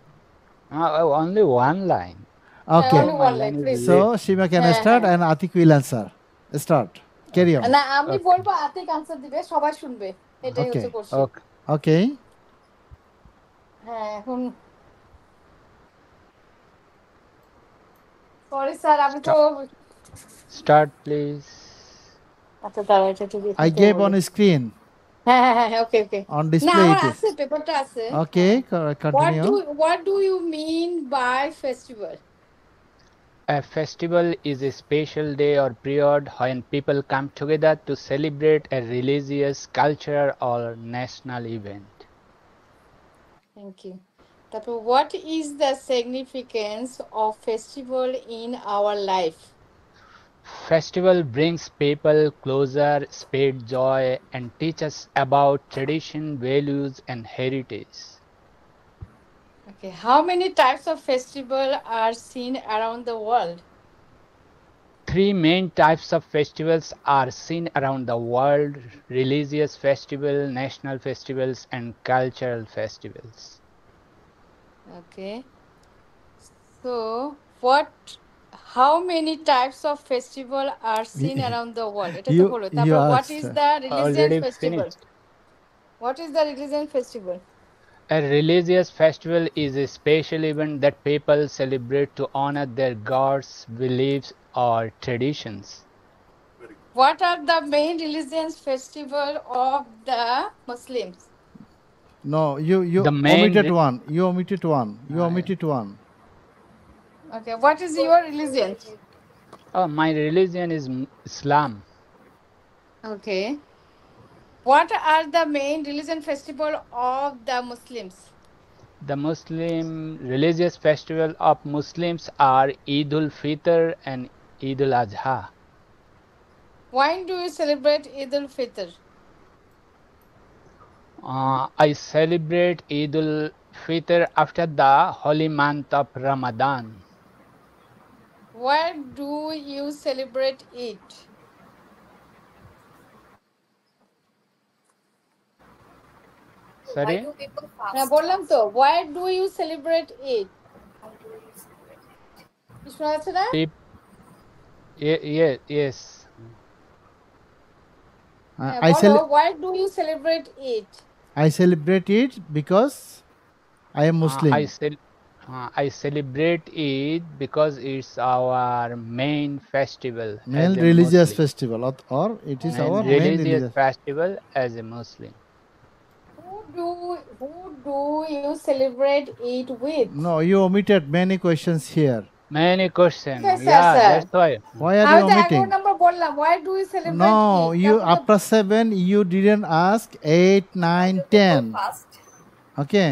Only one line. Okay. Only one line, please. So Shima can start and Atik will answer. Start. Carry on. না আমি বলবো, আতিক আনসার দিবে, সবাই শুনবে, এটাই হচ্ছে কোশ্চেন। Okay. হ্যাঁ এখন সরি স্যার, আমি তো Start please. আচ্ছা দাঁড়াও, এটা ঠিক আছে। I gave on screen. হ্যাঁ ওকে On display it is. আছে, পেপারটা আছে। Okay, continue. What do you mean by festival? A festival is a special day or period when people come together to celebrate a religious, cultural or national event. Thank you. তারপর what is the significance of festival in our life? Festival brings people closer, spread joy, and teach us about tradition, values, and heritage. Okay, how many types of festival are seen around the world? 3 main types of festivals are seen around the world: religious festival, national festivals, and cultural festivals. Okay, so how many types of festival are seen around the world? এটা তো হলো। তারপর what is the religious festival? What is the religious festival? A religious festival is a special event that people celebrate to honor their gods, beliefs, or traditions. What are the main religious festival of the Muslims? No, you omitted one. You omitted one. Okay, what is your religion? My religion is Islam. Okay. What are the main religion festival of the Muslims? The Muslim religious festival of Muslims are Eid ul-Fitr and Eid ul-Adha. When do you celebrate Eid ul-Fitr? I celebrate Eid ul-Fitr after the holy month of Ramadan. Where do you celebrate it? Sorry? বললাম তো, where do you celebrate it? শোনা যাচ্ছে না? Yes. Where do you celebrate it? I celebrate it because I am Muslim. I celebrate it because it's our main festival. Main religious festival, or it is our main religious festival as a Muslim. Who do you celebrate it with? No, you omitted many questions here. Many questions. Yes, yeah, sir. that's why. Why are you omitting? Why do you celebrate No, it? you after 7 you didn't ask 8, 9, 10. Okay.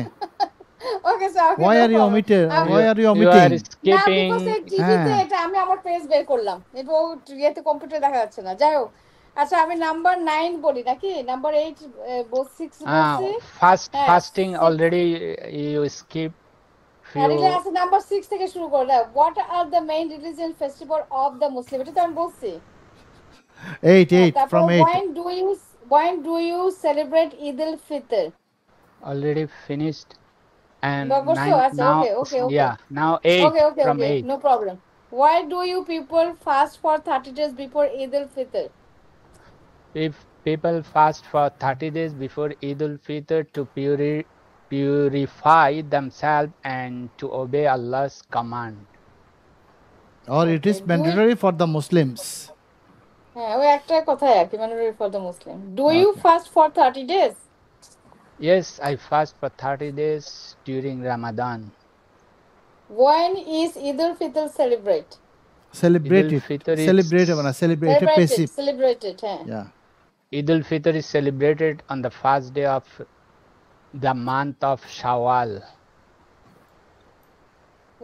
Okay, sir. Okay, Why are you omitting? Why are you You are omitting? skipping. টিভিতে এটা আমি আমার page বের করলাম, এটা ইয়েতে কম্পিউটারে দেখা যাচ্ছে না। যাই হোক, আচ্ছা আমি নাম্বার 9 বলি নাকি নাম্বার 8 6 বলছি। Fasting already you skip few. Number 6 থেকে শুরু করো। What are the main religious festival of the Muslim? এটা তো আমি বলছি। 8 from 8. When do you celebrate Eid al-Fitr? Already finished. And Babar, so 9 now, okay. yeah, now 8 from 8. No problem. Why do you people fast for 30 days before Eid al-Fitr? If people fast for 30 days before Eid al-Fitr to purify themselves and to obey Allah's command. Or it is mandatory for the Muslims. হ্যাঁ ওই একটাই কথাই আর কি mandatory for the Muslim. Do you fast for 30 days? Yes, I fast for 30 days during Ramadan. When is Eid al-Fitr celebrate? Celebrated. Celebrated, হ্যাঁ. Yeah. Eid al-Fitr is celebrated on the first day of the month of Shawwal.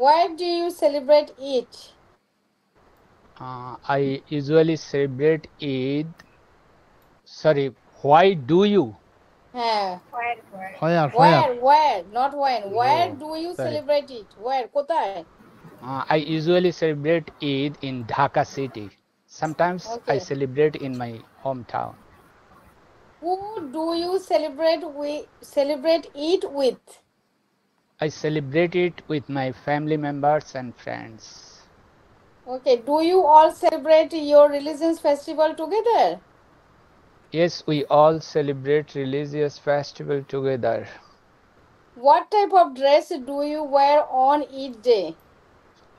Why do you celebrate it? I usually celebrate Eid. Sorry, why do you? Where? Not when. Where do you celebrate it? Where? কোথায়? I usually celebrate Eid in Dhaka city. Sometimes I celebrate in my hometown. Who do you celebrate it with? I celebrate it with my family members and friends. Okay. Do you all celebrate your religious festival together? Yes, we all celebrate religious festival together. What type of dress do you wear on Eid day?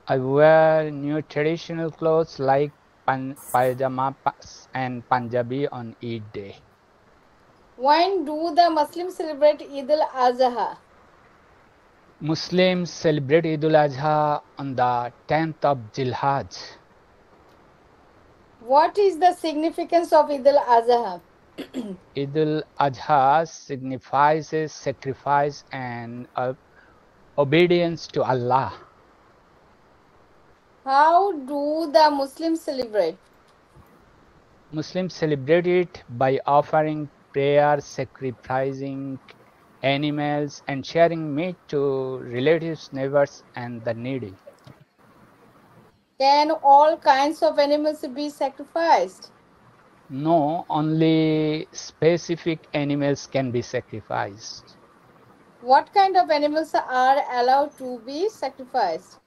I wear new traditional clothes like pajama and Punjabi on Eid day. When do the Muslims celebrate Eid al-Adha? Muslims celebrate Eid al-Adha on the 10th of Zilhaj. What is the significance of Eid al-Adha? Eid al-Adha signifies a sacrifice and obedience to Allah. How do the Muslims celebrate? Muslims celebrate it by offering prayer, sacrificing animals, and sharing meat to relatives, neighbors, and the needy. Can all kinds of animals be sacrificed? No, only specific animals can be sacrificed. What kind of animals are allowed to be sacrificed?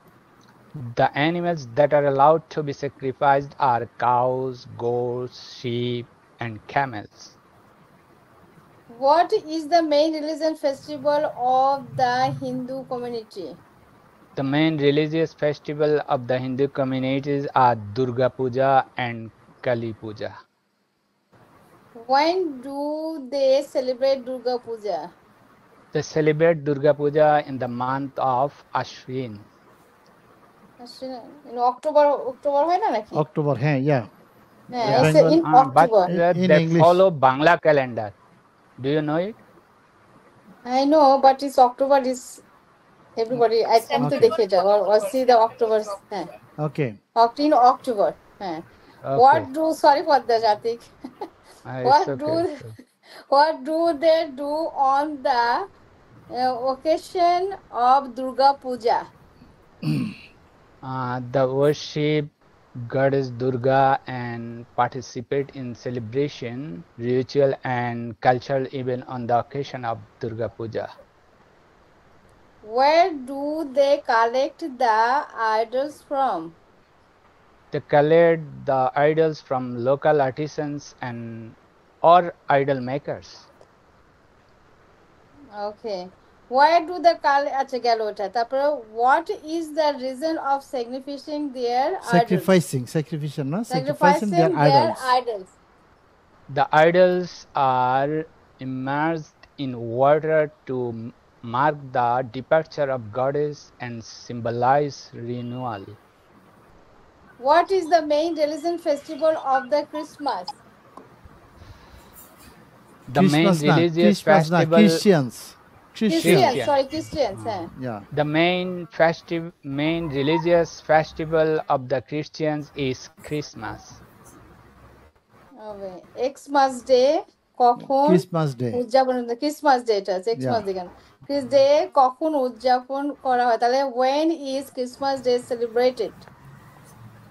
The animals that are allowed to be sacrificed are cows, goats, sheep, and camels. What is the main religious festival of the Hindu community? The main religious festival of the Hindu communities are Durga Puja and Kali Puja. When do they celebrate Durga Puja? They celebrate Durga Puja in the month of Ashwin. In October হয় না নাকি? October, yeah. It's in October. But they follow Bangla calendar. Do you know it? I know, but it's October is everybody. I come to দেখে যাও or see the October. Okay. In October. What do sorry for the Jatik. What do they do on the occasion of Durga Puja? The worship Goddess Durga and participate in celebration, ritual, and cultural event on the occasion of Durga Puja. Where do they collect the idols from? They collect the idols from local artisans and or idol makers. Okay. Where do the আচ্ছা গেল ওটা তারপরে what is the reason of sacrificing their sacrificing their idols? The idols are immersed in water to mark the departure of goddess and symbolize renewal. What is the main religion festival of the Christmas? The main religious festival Christians. Yeah. The main religious festival of the Christians is Christmas. Xmas Day কখন Christmas Day উদযাপন Christmas Day এটা Xmas Day Christmas Day কখন উদযাপন করা হয় তাহলে when is Christmas Day celebrated?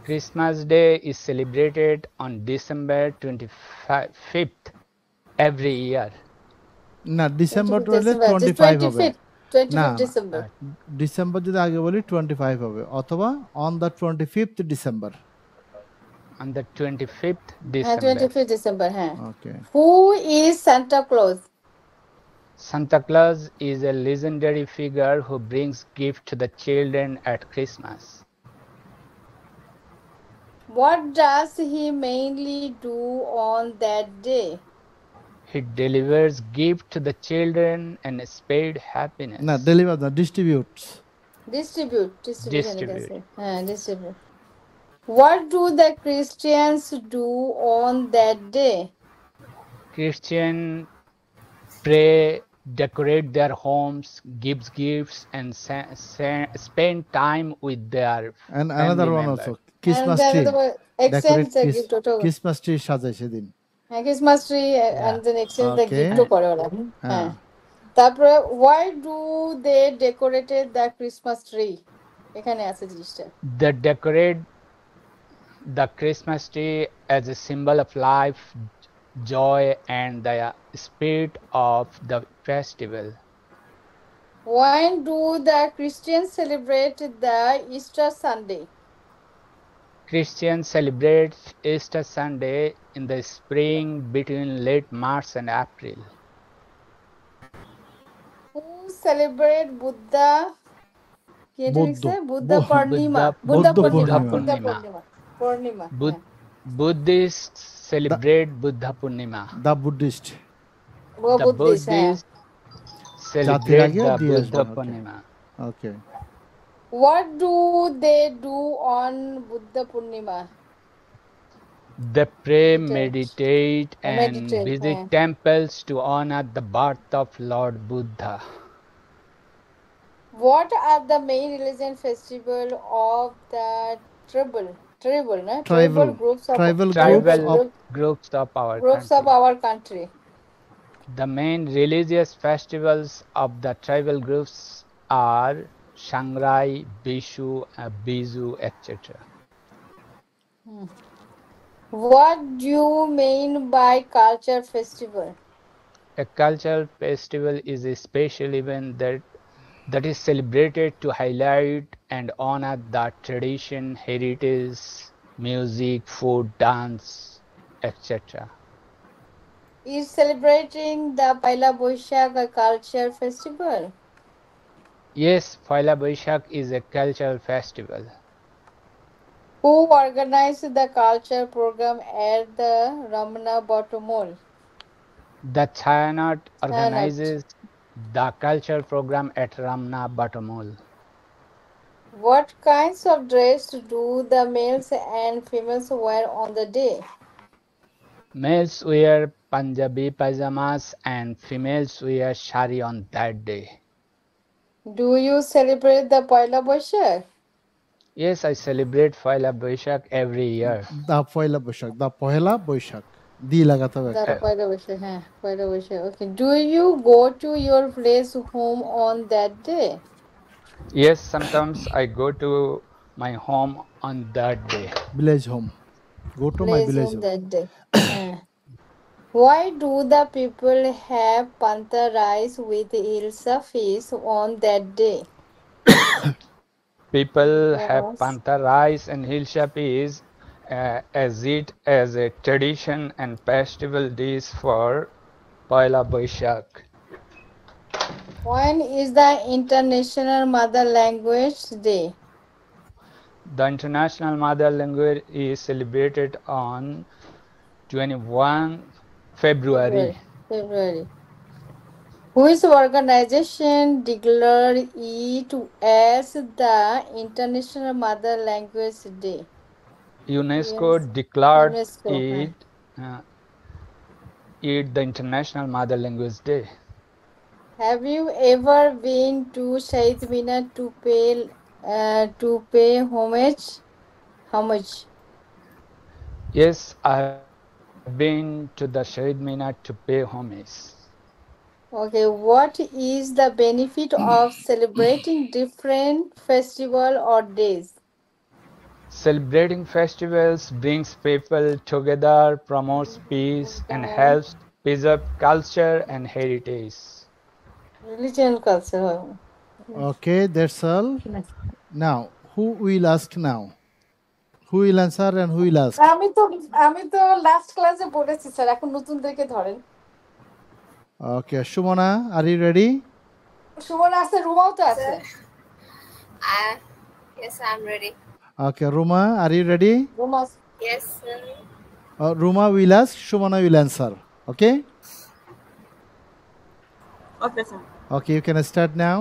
Christmas Day is celebrated on December 25th every year. না December 25th হলে December, just 25 হবে 25th না December. ডিসেম্বর যদি আগে বলি 25 হবে অথবা on the 25th December On the 25th হ্যাঁ December. 25th December, হ্যাঁ। ওকে Who is Santa Claus? Santa Claus is a legendary figure who brings gifts to the children at Christmas. What does he mainly do on that day? He delivers gifts to the children and spread happiness. না deliver না ডিস্ট্রিবিউটস Distribute. হ্যাঁ, distribute. What do the Christians do on that day? Christians pray, decorate their homes, give gifts, and spend time with their and family another one members. also Christmas And tree then exchange the decorate gift to Christmas tree সাজায় সেদিন Christmas tree and then exchange the Okay. gift to করে ওরা হ্যাঁ হ্যাঁ তারপরে why do they decorated the Christmas tree এখানে আছে জিনিসটা They decorate the Christmas tree as a symbol of life, joy, and the spirit of the festival. when do the Christians celebrate the Easter Sunday? Christians celebrate Easter Sunday in the spring between late March and April. Who celebrate Buddha Buddha Purnima Buddhists celebrate Buddha Purnima. the Buddhist The Buddhists celebrate the Buddha okay. Purnima. Okay. What do they do on Buddha Purnima? They pray, Meditate. meditate, and visit yeah. temples to honor the birth of Lord Buddha. What are the main religion festival of the tribal groups of Groups of our groups country. of our country? The main religious festivals of the tribal groups are Shangrai, Bishu, Bizu, etc. What do you mean by culture festival? A cultural festival is a special event that is celebrated to highlight and honor the tradition, heritage, music, food, dance, etc. Is celebrating the Paila Boishakh a culture festival? Yes, Paila Boishakh is a cultural festival. Who organized the culture program at the Ramana Bottomol? The Chayanot organizes the culture program at Ramna Batamol. What kinds of dress do the males and females wear on the day? Males wear Punjabi pajamas and females wear shari on that day. Do you celebrate the Paila Boishakh? Yes, I celebrate Paila Boishakh every year. the Pohela Boishakh দি লাগাতে হবে The Paila Boishakh, হ্যাঁ, Paila Boishakh. Okay. Do you go to your place home on that day? Yes, sometimes I go to my home on that day. village home go to my Place village on home that day. Why do the people have pantha rice with Ilsa fish on that day? People have Yes. pantha rice and hilsha peas as it as a tradition and festival dish for Paila Boishakh. When is the International Mother Language Day? The International Mother Language is celebrated on 21 February. February. Which organization declared it as the International Mother Language Day? UNESCO Yes. declared UNESCO, it the International Mother Language Day. Have you ever been to Shahid Minar to pay homage? How much? Yes, I have been to the Shahid Minar to pay homage. Okay, what is the benefit of celebrating different festival or days? Celebrating festivals brings people together, promotes peace, and helps preserve culture and heritage. Religion culture. Okay, that's all. Now, who will ask now? Who will answer and who will ask? আমি তো last ক্লাসে বলেছি sir, এখন নতুনদেরকে ধরেন। Okay, Shumona, are you ready? Suman আছে, রুমাও তো আছে। Yes, I'm ready. Okay, Ruma, are you ready? Ruma, Yes, sir. Ruma will ask, Shumona will answer. Okay? Okay, sir. Okay, you can start now.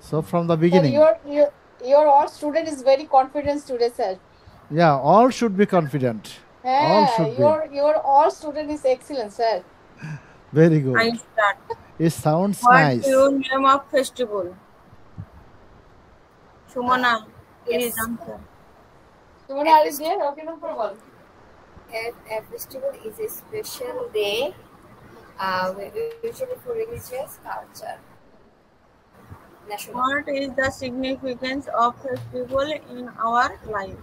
So from the sir, beginning. your all student is very confident today, sir. Yeah, all should be confident. All should be. Your all student is excellent, sir. Very good. I start. It sounds What nice. is your name of festival? Shumana, please Yes. answer. Suman, are you there? Okay, no problem. A festival is a special day, usually for religious culture. National. What is the significance of festival in our life?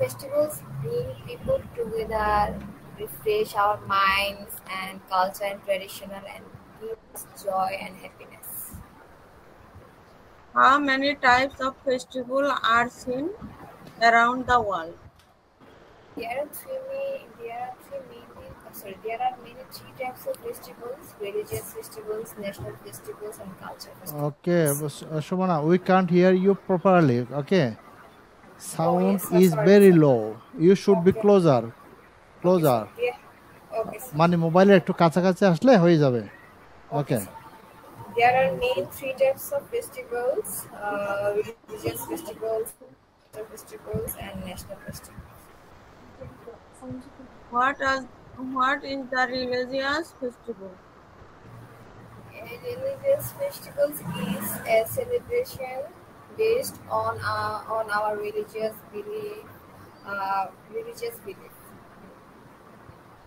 Festivals bring people together, refresh our minds and culture and traditional, and give us joy and happiness. How many types of festival are seen around the world? There are three types of festivals: religious festivals, national festivals, and culture festivals. Okay, Shumana, we can't hear you properly. Okay. Sound is very low. You should be closer. Closer. Okay, sir. মানে মোবাইলের একটু কাছাকাছি আসলে হয়ে যাবে। Okay. There are main three types of festivals: religious festivals, cultural festivals, and national festivals. What is the religious festival? Religious festivals is a celebration based on our religious belief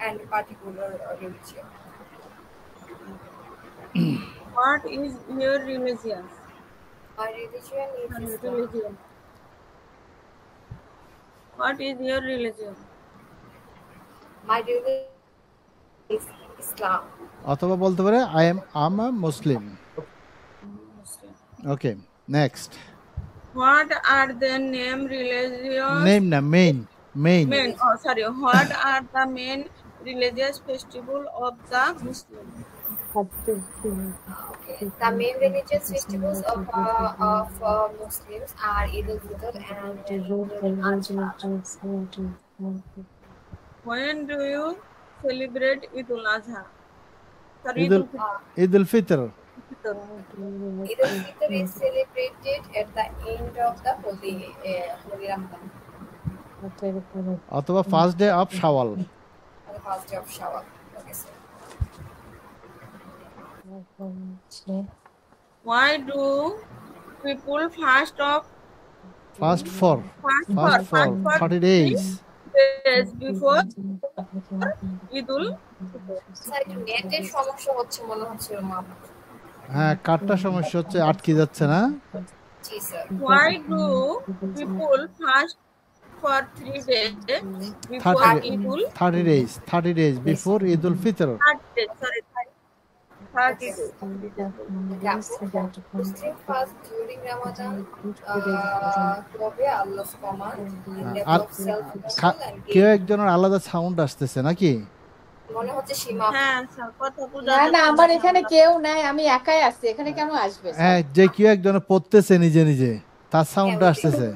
and particular religion. What is your religion? Our religion is Islam. Religion. What is your religion? My religion is Islam. অথবা বলতে পারে I'm a Muslim. Okay, next. What are the name religious? Name na main. What are the main religious festival of the Muslim? Okay. The main religious festivals of Muslims are Eid al-Fitr and Adha. When do you celebrate Eid al-Adha? Eid al-Fitr. Eid al-Fitr is celebrated at the end of the holy Ramadan. অথবা first day of Shawwal. On the first day of Shawwal. Okay, sir. Why do people fast for 30 days. before Eid al-Fitr? Sir একটু নেটের সমস্যা হচ্ছে মনে হচ্ছে মা। হ্যাঁ, কাটটা সমস্যা হচ্ছে, আটকে যাচ্ছে না? জি sir. Why do people fast for 3 days before Eid al-Fitr? 30 days before Eid al-Fitr. 30 days. Muslim fast during Ramadan to obey Allah's command and আর develop self-control and কেউ একজনের আলাদা সাউন্ড আসতেছে নাকি? মনে হচ্ছে সীমা। হ্যাঁ স্যার, কথা বুঝা না না, আমার এখানে কেউ নাই, আমি একাই আছি, এখানে কেন আসবে? হ্যাঁ, যে কেউ একজনে পড়তেছে নিজে নিজে, তার সাউন্ড আসতেছে।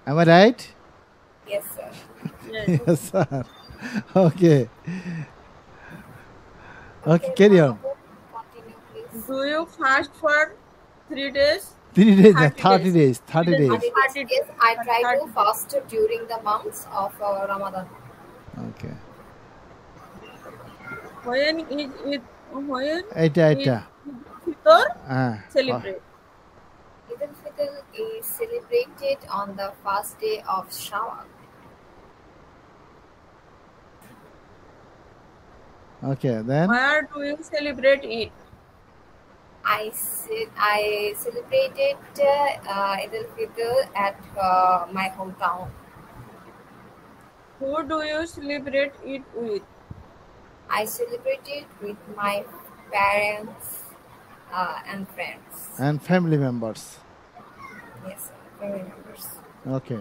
Am I right? Yes sir. Yes sir. Okay. Okay, carry on. Continue please. Do you fast for 3 days? 3 days, 30 days. 30 days. Yes, I try to fast during the months of Ramadan. Okay. When এটা Fitr হ্যাঁ celebrate? Eid al-Fitr is celebrated on the first day of Shawwal. Okay, then Where do you celebrate it? I celebrated Eid al-Fitr at my hometown. Who do you celebrate it with? I celebrate it with my parents and friends. And family members. Yes, family members. Okay.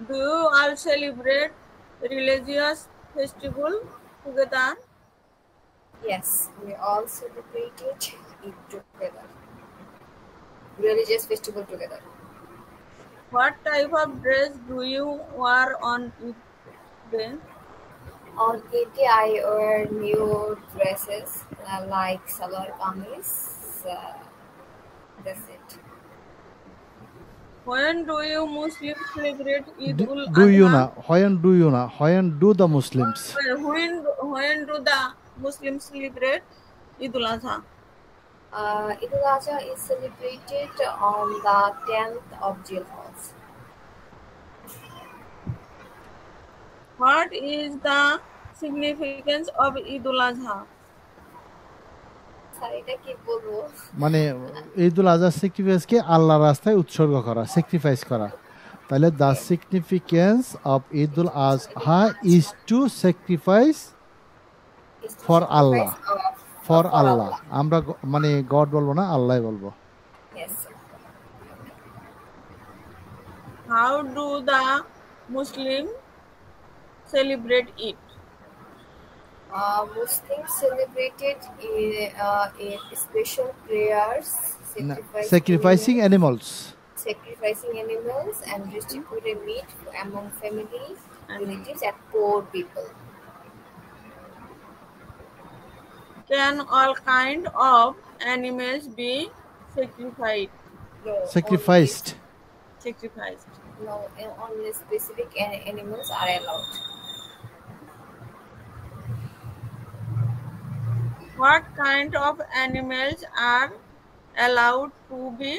Do you all celebrate religious festival together? Yes, we all celebrate it together. Religious festival together. What type of dress do you wear on Eid day? On Eid day, I wear new dresses like salwar kameez. That's it. When do you Muslims celebrate Eid ul Do you Adha? know? When do the Muslims? When do the Muslims celebrate Eid ul Adha? Eid ul Adha is celebrated on the 10th of Dhul-Hijjah. What is the significance of Eid ul Adha? মানে ঈদুল আজহা স্যাক্রিফাইসকে আল্লাহর রাস্তায় উৎসর্গ করা, sacrifice করা। তাহলে the significance of Eidul Azha is to sacrifice for Allah. For Allah, আমরা মানে god বলবো না, আল্লাহ বলবো। How do the Muslims celebrate it? Muslims celebrated special prayers, sacrificing animals. Sacrificing animals and distributing meat among families, relatives, and poor people. Can all kind of animals be sacrificed? No, Sacrificed. Sacrificed. No, only specific animals are allowed. What kind of animals are allowed to be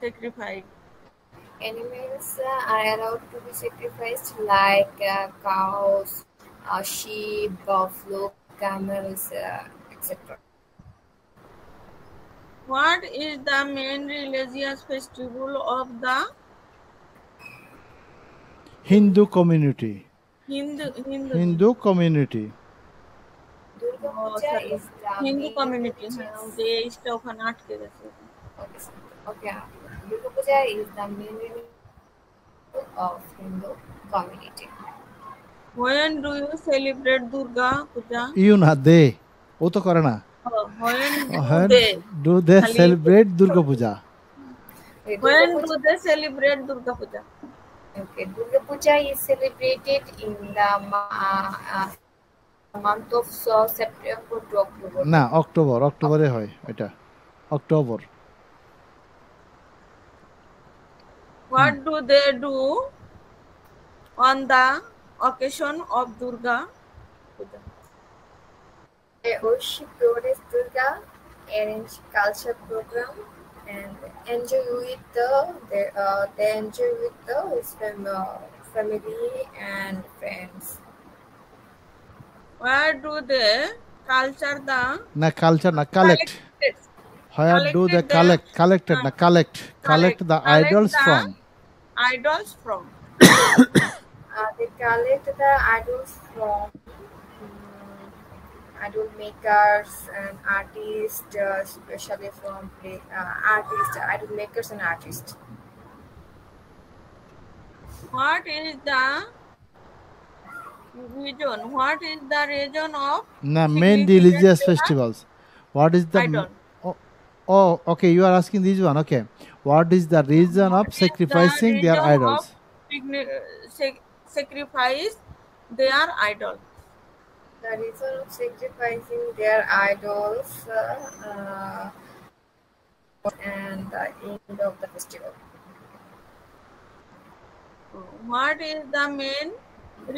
sacrificed? Animals are allowed to be sacrificed like cows, sheep, buffalo, camels, etc. What is the main religious festival of the Hindu community. Hindu community. Durga Puja is the Hindu main community. religious- Okay. Durga Puja is the main religion of Hindu community. When do you celebrate Durga Puja? You না দে, ও তো করে না। When do they celebrate Durga Puja? When do they celebrate Durga Puja? Okay, Durga Puja is celebrated in the month of September to October. না, অক্টোবরে হয় এটা, October. What do they do on the occasion of Durga Puja? They worship goddess Durga, arrange culture program, and enjoy with his family and friends. Where do they culture the না culture না, collect. Where do they collect the idols from? Idols from. They collect the idols from idol makers and artists, especially from idol makers and artists. What is the region? What is the region of না, main religious festivals. What is the idol? Oh, okay, you are asking this one. Okay, what is the reason of sacrificing their idols? Sacrifice their idol. The reason of sacrificing their idols and the end of the festival. What is the main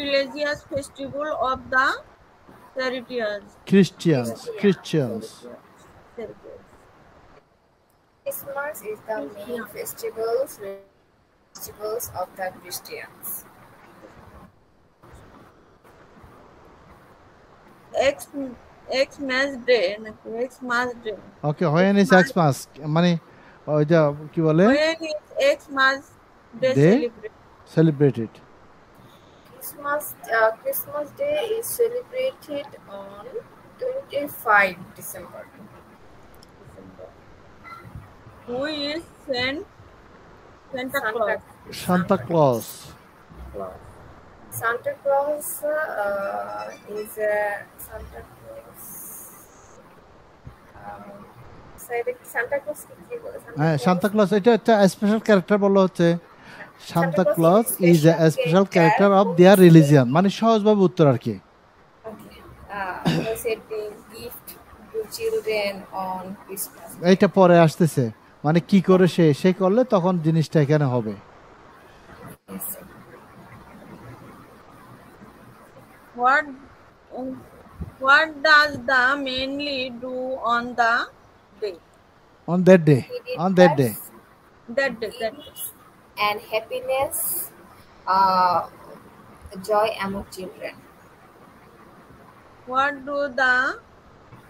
religious festival of the Christians. Christmas is the main festivals of the Christians. Xmas Day. Okay, when is Xmas? মানে ওইটা কি বলে? When is Xmas Day celebrated? Christmas Day is celebrated on 25 December. Who is Santa Claus? Santa Claus. Santa Claus is Santa Claus. Santa Claus কি বলে? Santa Claus এটা একটা special character বলা হচ্ছে। Santa Claus is a special character of their religion. মানে সহজভাবে উত্তর আর কি। Said gift to children on Christmas. এটা পরে আসতেছে। মানে কি করে সে করলে তখন জিনিসটা এখানে হবে। What does the mainly do on the day? On that day. On that day. That day. And happiness, joy among children. What do the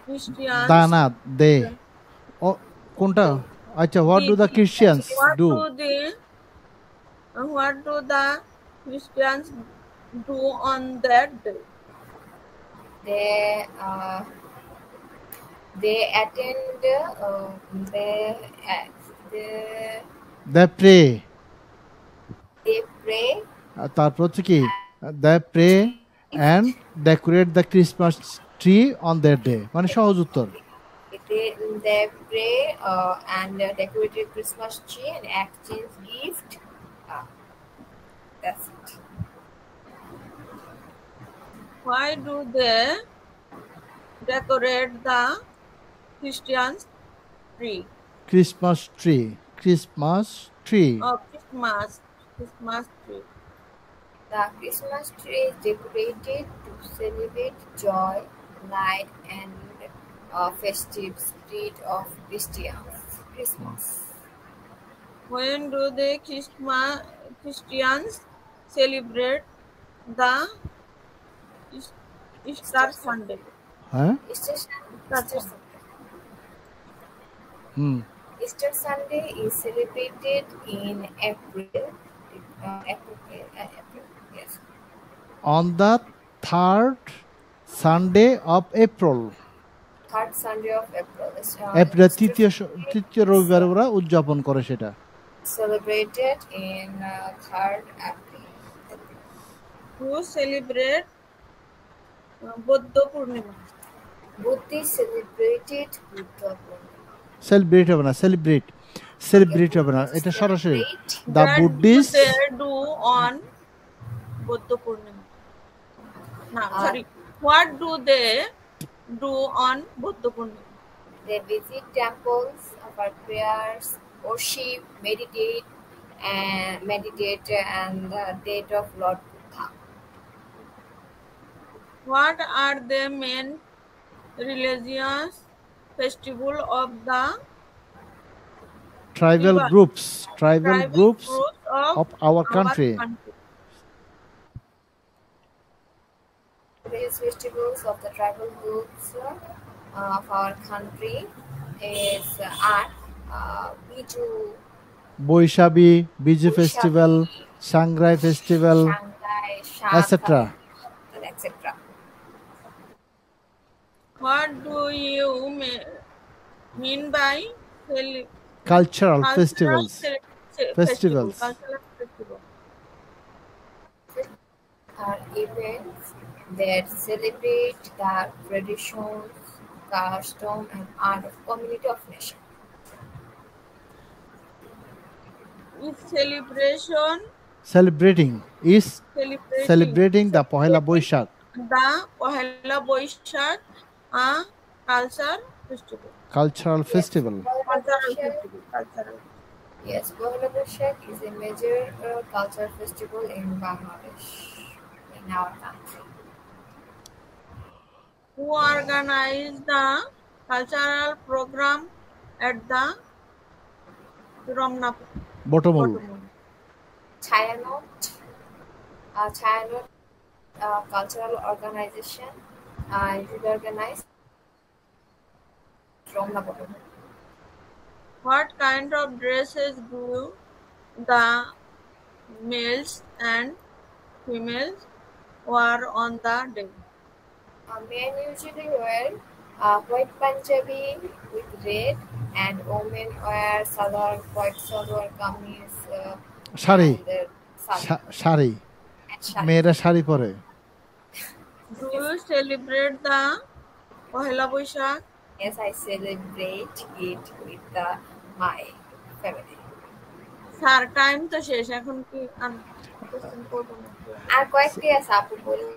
Christians দানা দে ও কোনটা আচ্ছা what do the Christians do? What do the Christians do on that day? They attend they pray তারপর হচ্ছে কি they pray and decorate the Christmas tree on that day মানে সহজ উত্তর they pray and decorate a Christmas tree and exchange gift. That's it. Why do they decorate the Christians tree? Christmas tree. Oh, Christmas tree. The Christmas tree is decorated to celebrate joy, light, and festive spirit of Christmas. When do the Christians celebrate the Easter Sunday? Easter Sunday is celebrated in April. Yes. On the third Sunday of April. Third Sunday of April. April তৃতীয় রবিবার ওরা উদযাপন করে সেটা। Celebrated in 3rd April. Who celebrate Buddha Purnima? Buddhists celebrated Buddha Purnima. Celebrate হবে না celebrate হবে না এটা সরাসরি the Buddhists do on Buddha Purnima. No, sorry. What do they do on Buddha Purnima? They visit temples, offer prayers, worship, meditate and the date of Lord Buddha. What are the main religious festival of the tribal groups of our country. Various festivals of the tribal groups of our country is Biju, Biju festival, Sangrai festival, etc. What do you mean by cultural festivals? Cultural festival. Are events that celebrate the traditions, custom, and art of community of nation. Celebrating the Pohela Boishak. The Pohela Boishak cultural festival. Yes, Pohela Boishak is a major cultural festival in Bangladesh, in our country. Who organized the cultural program at the Ramnapur? Botomol. Chayanot cultural organization is organized from the bottom. What kind of dresses do the males and females wear on the day? Men usually wear white Punjabi with red, and women wear salwar, white salwar kameez. Sari and, sari and shari. মেয়েরা শাড়ি পরে Do you celebrate the Pohela Boishakh? Yes, I celebrate it with my family. Sir, time তো শেষ এখন কি question করবো না? আর কয়েকটি আছে আপু বলুন।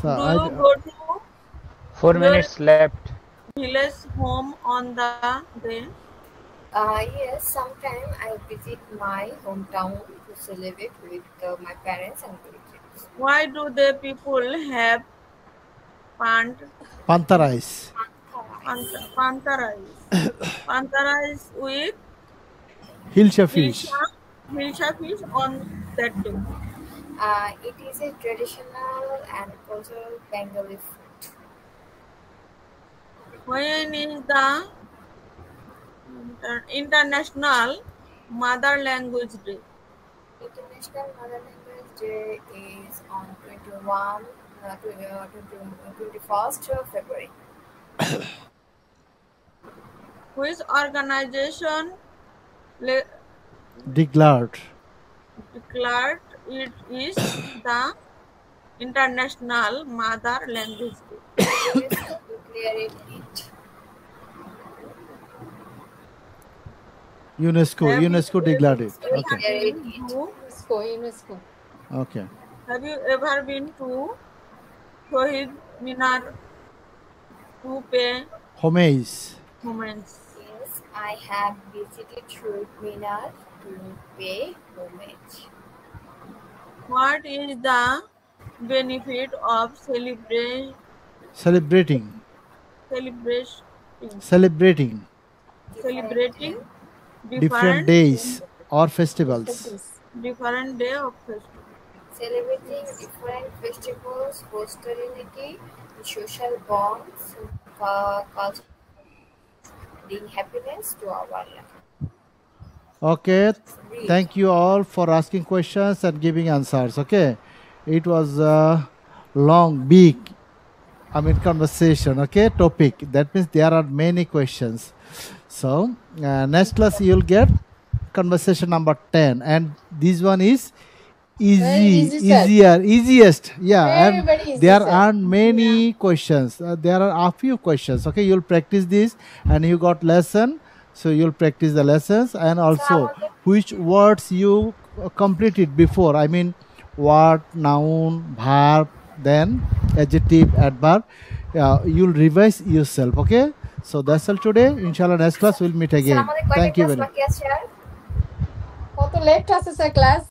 So, Do you go to 4 minutes left. village home on the day? Yes, sometimes I visit my hometown to celebrate with my parents and relatives. Why do the people have পান্তা rice panta rice with hilsa fish hilsa fish on that day? It is a traditional and cultural Bengali food. When is the International Mother Language Day? International Mother Language Day is on 21st of February. Which organization declared it is the International Mother Language Day? UNESCO declared it. UNESCO declared it. Okay. UNESCO. Okay. Have you ever been to Shohid Minar to pay homage homage? Yes, I have visited Shohid Minar to pay homage. What is the benefit of celebrating different days or festivals? Different day of festival. Celebrating different festivals, foster unity, social bonds, culture, bring happiness to our life. Okay, thank you all for asking questions and giving answers. Okay, it was a long, big, conversation. Okay, topic. That means there are many questions. So next class you'll get conversation number 10, and this one is easiest. Yeah, and Very easy, there sir. aren't many questions. There are a few questions. Okay, you'll practice this, and you got lesson. So you'll practice the lessons, and also which words you completed before. Word, noun, verb, then adjective, adverb. You'll revise yourself. Okay. So that's all today. Inshallah, next class we'll meet again. Thank you very much. কত late আছে sir class?